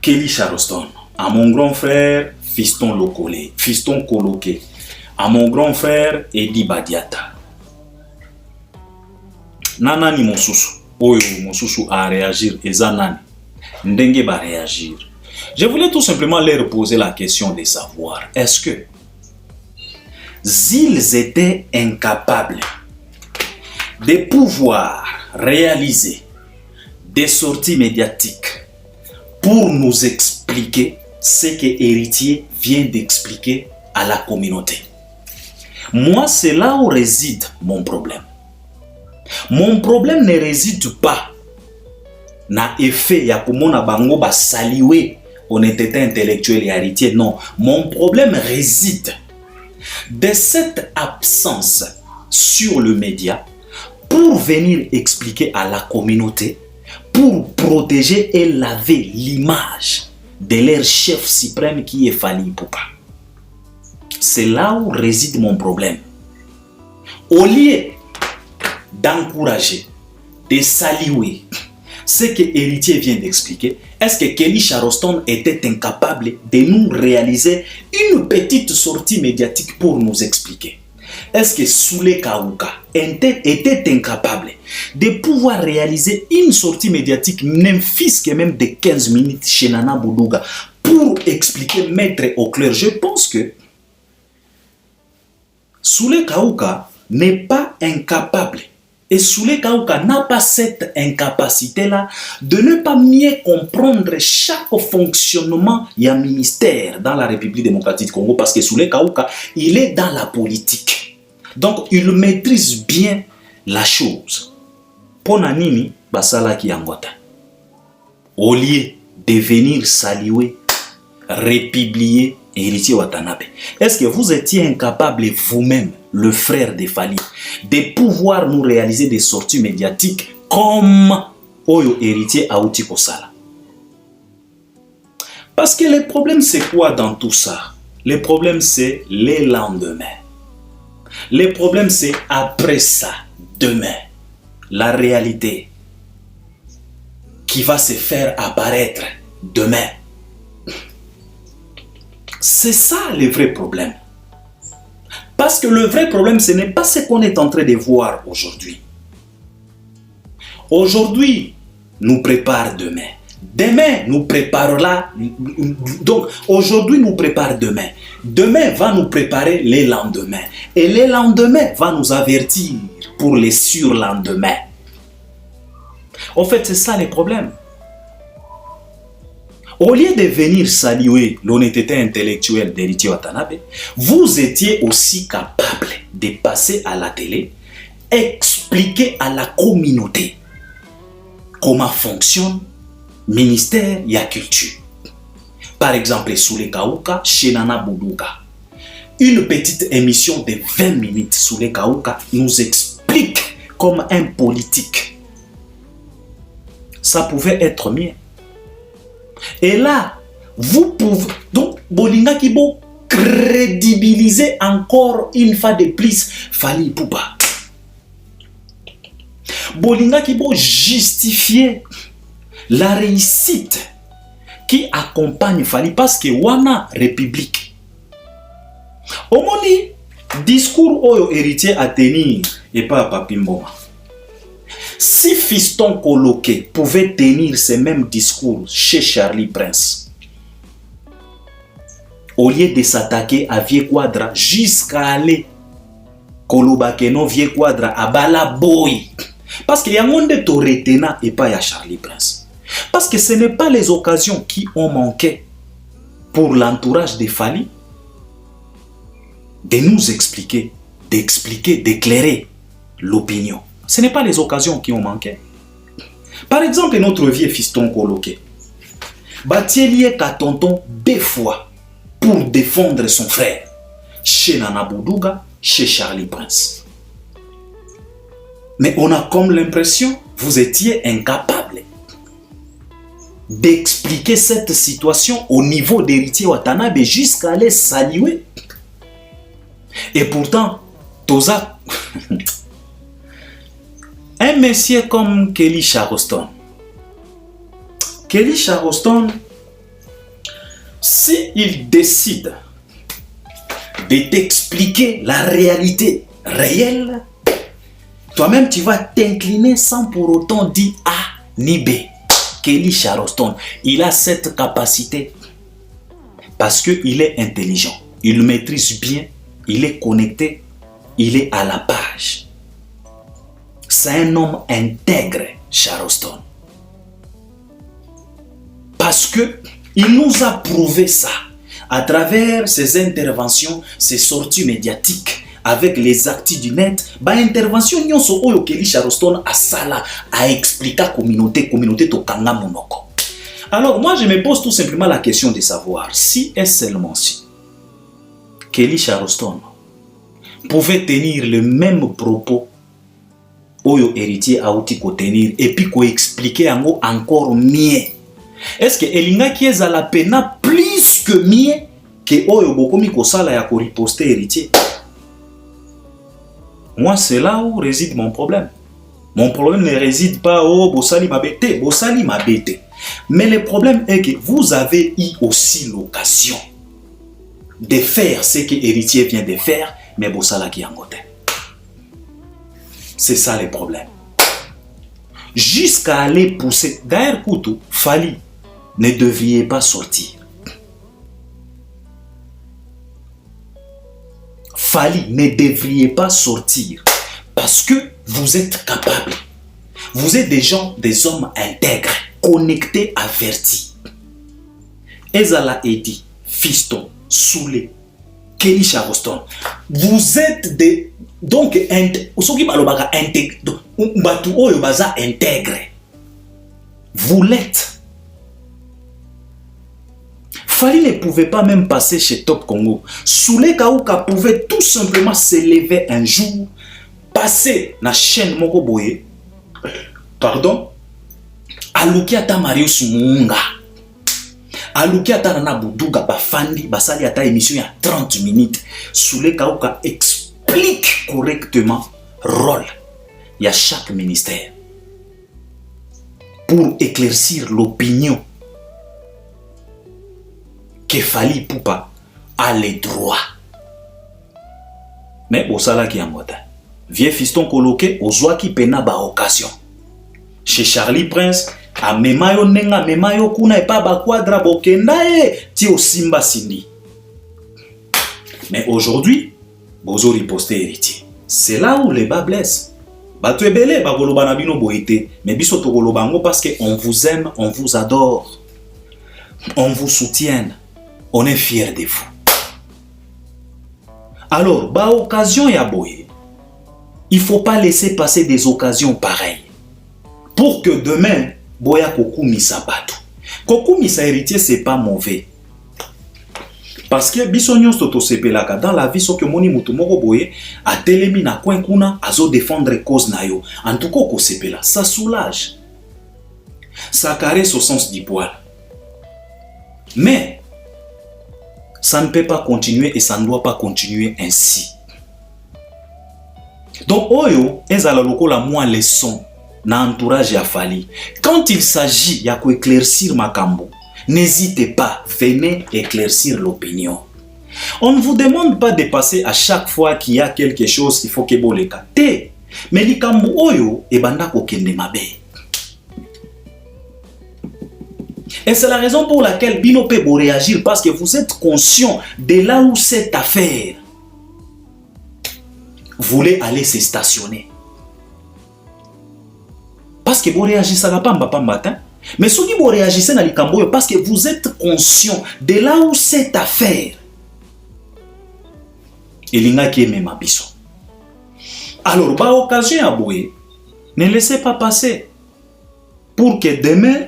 Speaker 1: Kelly Charleston, à mon grand frère Fiston Lokole, Fiston Koloke, à mon grand frère Eddie Badiata. Nanani mosusu, oyo mosusu a réagir, ezanani, ndenge ba réagir. Je voulais tout simplement leur poser la question de savoir, est-ce que s'ils étaient incapables de pouvoir réaliser des sorties médiatiques pour nous expliquer ce que héritier vient d'expliquer à la communauté. Moi, c'est là où réside mon problème. Mon problème ne réside pas na effet ya komona bango ba saluer honnêteté intellectuelle et héritier. Non, mon problème réside de cette absence sur le média pour venir expliquer à la communauté, pour protéger et laver l'image de leur chef suprême qui est Fally Ipupa. C'est là où réside mon problème. Au lieu d'encourager, de saluer ce que héritier vient d'expliquer, est-ce que Kelly Charleston était incapable de nous réaliser une petite sortie médiatique pour nous expliquer? Est-ce que Soulé Kaouka était incapable de pouvoir réaliser une sortie médiatique, même fût-ce que même de 15 minutes chez Nana Bouddouga, pour expliquer, mettre au clair? Je pense que Soulé Kaouka n'est pas incapable. Et Soulé Kaouka n'a pas cette incapacité-là de ne pas mieux comprendre chaque fonctionnement du ministère dans la République démocratique du Congo, parce que Soulé Kaouka, il est dans la politique. Donc, il maîtrise bien la chose. Ponanini, basala ki angota. Au lieu de venir saluer, républier héritier Watanabe, est-ce que vous étiez incapable vous-même, le frère de Fally, de pouvoir nous réaliser des sorties médiatiques comme Oyo héritier Aouti Kosala? Parce que le problème c'est quoi dans tout ça? Le problème c'est les lendemains. Le problème c'est après ça, demain, la réalité qui va se faire apparaître demain. C'est ça le vrai problème. Parce que le vrai problème, ce n'est pas ce qu'on est en train de voir aujourd'hui. Aujourd'hui, nous prépare demain. Demain, nous prépare là. Donc, aujourd'hui, nous prépare demain. Demain va nous préparer les lendemains. Et les lendemains va nous avertir pour les surlendemains. En fait, c'est ça le problème. Au lieu de venir saluer l'honnêteté intellectuelle d'Héritier Watanabe, vous étiez aussi capable de passer à la télé, expliquer à la communauté comment fonctionne le ministère de la Culture. Par exemple, Soulé Kaouka, chez Nana Bouddouga. Une petite émission de 20 minutes, Soulé Kaouka nous explique comme un politique. Ça pouvait être mieux. Et là, vous pouvez donc Bolinga Kibo crédibiliser encore une fois de plus Fally Ipupa. bolinga qui bo justifier la réussite qui accompagne Fally parce que wana république. Omoni discours oyo héritier à tenir et pas Papi Mboma. Si Fiston Koloké pouvait tenir ces mêmes discours chez Charlie Prince, au lieu de s'attaquer à Vieux Quadra jusqu'à aller Kolobakeno Vieux Quadra à Bala Boy, parce qu'il y a un monde de Toretena et pas à Charlie Prince. Parce que ce n'est pas les occasions qui ont manqué pour l'entourage de Fally de nous expliquer, d'éclairer l'opinion. Ce n'est pas les occasions qui ont manqué. Par exemple, notre vieux Fiston Koloké, Batielier Katonton 2 fois pour défendre son frère, chez Nana Boudouga, chez Charlie Prince. Mais on a comme l'impression, vous étiez incapable d'expliquer cette situation au niveau d'héritier Watanabe jusqu'à les saluer. Et pourtant, Toza, un monsieur comme Kelly Charleston, s'il décide de t'expliquer la réalité réelle, toi-même tu vas t'incliner sans pour autant dire A ni B. Kelly Charleston, il a cette capacité parce qu'il est intelligent, il maîtrise bien, il est connecté, il est à la page. C'est un homme intègre, Charleston. Parce que il nous a prouvé ça à travers ses interventions, ses sorties médiatiques avec les actes du net. Ba intervention nyonso oyo Kelly Charleston a sala a expliqué communauté to kanga monoko. Alors moi je me pose tout simplement la question de savoir si et seulement si Kelly Charleston pouvait tenir le même propos oyo héritier a outi ko tenir et puis ko expliquer encore mieux. Est-ce que elinga qui est à la pena plus que mieux que oyo bokomi ko sala ya ko riposter héritier? Moi, c'est là où réside mon problème. Mon problème ne réside pas au Bossali Mabete. Mais le problème est que vous avez eu aussi l'occasion de faire ce que héritier vient de faire, mais Bossala qui en côté. C'est ça le problème. Jusqu'à aller pousser. D'ailleurs, Koutou, Fally, ne devriez pas sortir. Fally, ne devriez pas sortir parce que vous êtes capables. Vous êtes des hommes intègres, connectés, avertis. Ezala Edi, Fiston, Soulé, Kelly Charleston. Vous êtes des... Donc, intègre. Vous l'êtes. Fally ne pouvait pas même passer chez Top Congo. Soulé Kaouka pouvait tout simplement s'élever un jour, passer na chaîne Moko Boye, pardon, alukiata Marius Munga, alukiata Nana Boudouga Bafandi, basali ata émission ya 30 minutes. Soulé Kaouka explique correctement le rôle de chaque ministère pour éclaircir l'opinion que Fally Poupa a les droits. Mais au sala qui en mode. Vieux Fiston Koloké, au zoa qui pena ba occasion. Chez Charlie Prince, a memayo nenga, memayo kuna et pas ba quadra bokenda ti au Simba Sindi. Mais aujourd'hui, bozo riposte héritier. C'est là où les bas blessent. Bato ebele ba goloba na bino boité, mais biso to golobango parce que on vous aime, on vous adore. On vous soutient. On est fiers de vous. Alors, bah occasion ya boye. Il ne faut pas laisser passer des occasions pareilles. Pour que demain, boya kokumi sa bato. Kokumi sa héritier, c'est pas mauvais. Parce que bisonyon soto sepelaka dans la vie, so que moni mutu moko boye a telemi na coin kuna azo défendre cause na yo. En tout cas, ko sepela, ça soulage. Ça caresse au sens du poil. Mais ça ne peut pas continuer et ça ne doit pas continuer ainsi. Donc, oyo, ezala lokola moins leçon na entourage ya Fally. Quand il s'agit ya éclaircir makambo, n'hésitez pas, venez éclaircir l'opinion. On ne vous demande pas de passer à chaque fois qu'il y a quelque chose, il faut que vous le captez. Mais likambo oyo ebanda kokende mabe. Et c'est la raison pour laquelle Bino peut vous réagir, parce que vous êtes conscient de là où cette affaire voulait aller se stationner. Parce que vous réagissez à la pamba matin. Mais ceux qui vous réagissez dans les camboyo, parce que vous êtes conscient de là où cette affaire elinga qui est même abisso. Alors, bah occasion à bouer, ne laissez pas passer pour que demain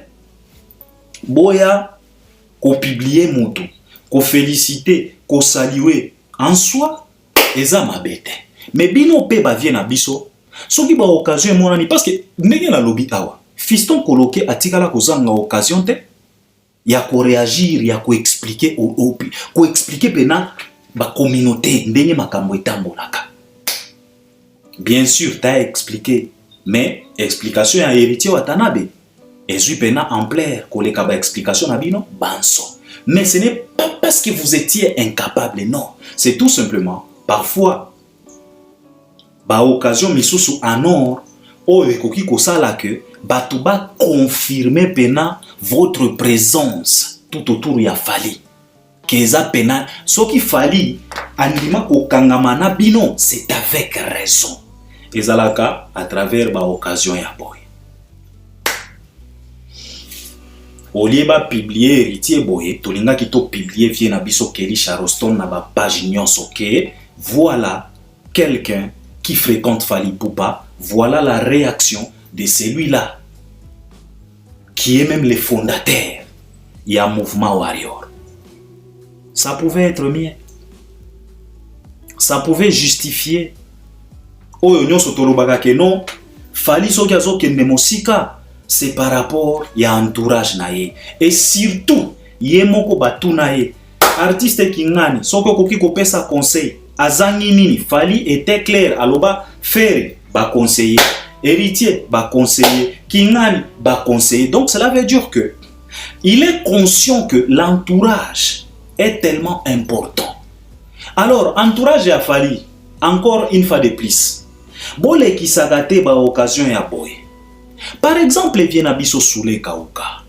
Speaker 1: boya ko publier moto, ko féliciter, ko saluer en soi, eza mabete. Mais bino pe ba vient abisso, soki ba occasion monani, parce que ndenge na lobby awa. Fiston Koloke atikala kozanga occasion te ya ko réagir, ya ko expliquer ko expliquer pena ba communauté ndenge makambo etambolaka. Bien sûr, t'as expliqué, mais explication ya héritier watanabe ezui pena ampleur koleka ba explication na bino banso. Mais ce n'est pas parce que vous étiez incapable, non, c'est tout simplement parfois ba occasion misusu anor o ekoki kosala que Batouba confirmer pena votre présence tout autour ya Fally. Keza pena, ce qui Fally andima ko kangamana bino, c'est avec raison. Ezalaka à travers ba occasion ya boy. Olie ba publier héritier boy, tolinga ki to publier vie na biso Kelly Charleston na ba page nyonso ke voilà quelqu'un qui fréquente Fally Ipupa, voilà la réaction de celui-là, qui est même le fondateur, il y a un mouvement warrior. Ça pouvait être mieux. Ça pouvait justifier. Oh, yon sotolobaga ke non, Fally soki azokende mosika, c'est par rapport ya entourage naye. Et surtout, ye moko batu naye. Artiste kingani, soki okoki kopesa conseil, azangi nini, Fally était clair, aloba faire ba conseiller. Héritier, bah conseiller, Kingani, bah conseiller. Donc cela veut dire que il est conscient que l'entourage est tellement important. Alors, entourage a Fally, encore une fois de plus. Bole qui s'agate bah occasion ya boy. Par exemple, vient abisso soule kauka.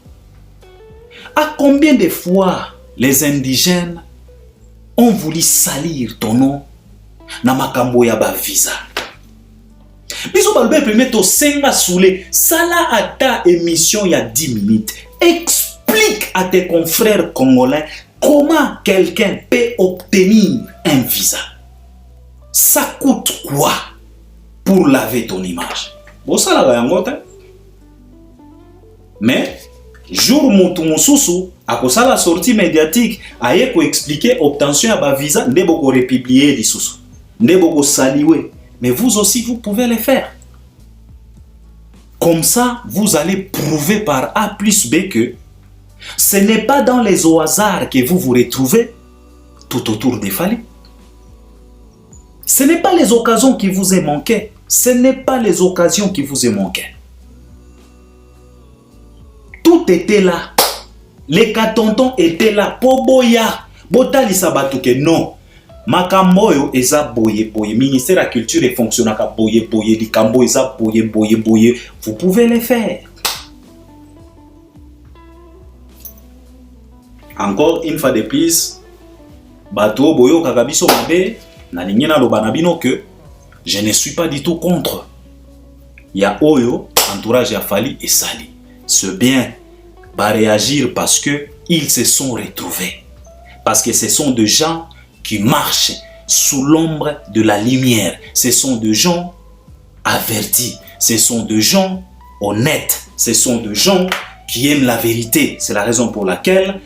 Speaker 1: À combien de fois les indigènes ont voulu salir ton nom na makambo ya ba visa? Biso balbe premier to senga soule, sala ata émission il y a 10 minutes. Explique à tes confrères congolais comment quelqu'un peut obtenir un visa. Ça coûte quoi pour laver ton image? Bon ça la yangote. Mais jour mutu mususu akosa la sortie médiatique aye ko expliquer obtention ya ba visa ndebo ko republier lisusu. Ndebo ko saluer. Mais vous aussi, vous pouvez le faire. Comme ça, vous allez prouver par A plus B que ce n'est pas dans les hasards que vous vous retrouvez tout autour des Fally. Ce n'est pas les occasions qui vous ont manqué. Ce n'est pas les occasions qui vous ont manqué. Tout était là. Les catontons étaient là. Poboya. Botali sabatuke. Non. Makamboyo eza boye boye, ministère de la culture et fonctionnaka boye boye, likambo eza boye boye boye, vous pouvez le faire. Encore une fois de plus, bato boyo kakabiso mabe, na lingena lo banabino que je ne suis pas du tout contre. Ya oyo, entourage ya Fally et Sali. C'est bien, va réagir parce que ils se sont retrouvés. Parce que ce sont des gens qui marchent sous l'ombre de la lumière. Ce sont des gens avertis. Ce sont des gens honnêtes. Ce sont des gens qui aiment la vérité. C'est la raison pour laquelle,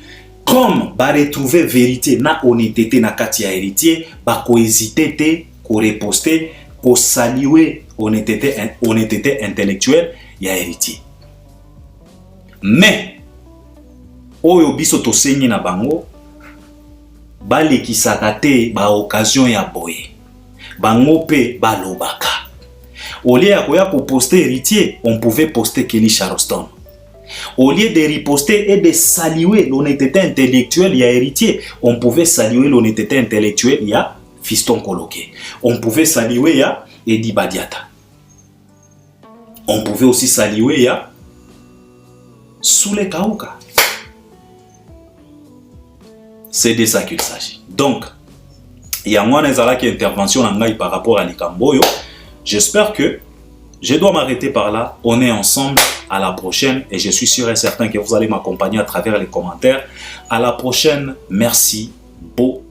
Speaker 1: comme va retrouver vérité na honnêteté na katia héritier, va ko hésiter te, ko reposter, ko saluer honnêteté intellectuelle ya héritier. Mais oyo biso to senyi na bango bale ki sakate ba occasion ya boye bango pe balobaka Au lieu de poster héritier, on pouvait poster Kelly Charleston. Au lieu de riposter et de saluer l'honnêteté intellectuelle, il y a héritier. On pouvait saluer l'honnêteté intellectuelle, il y a Fiston Koloké. On pouvait saluer, il y a Edi Badiata. On pouvait aussi saluer, il y a Soule Kauka. C'est de ça qu'il s'agit. Donc, il y a moi qui intervention par rapport à Likamboyo. J'espère que je dois m'arrêter par là. On est ensemble. À la prochaine. Et je suis sûr et certain que vous allez m'accompagner à travers les commentaires. À la prochaine. Merci beaucoup.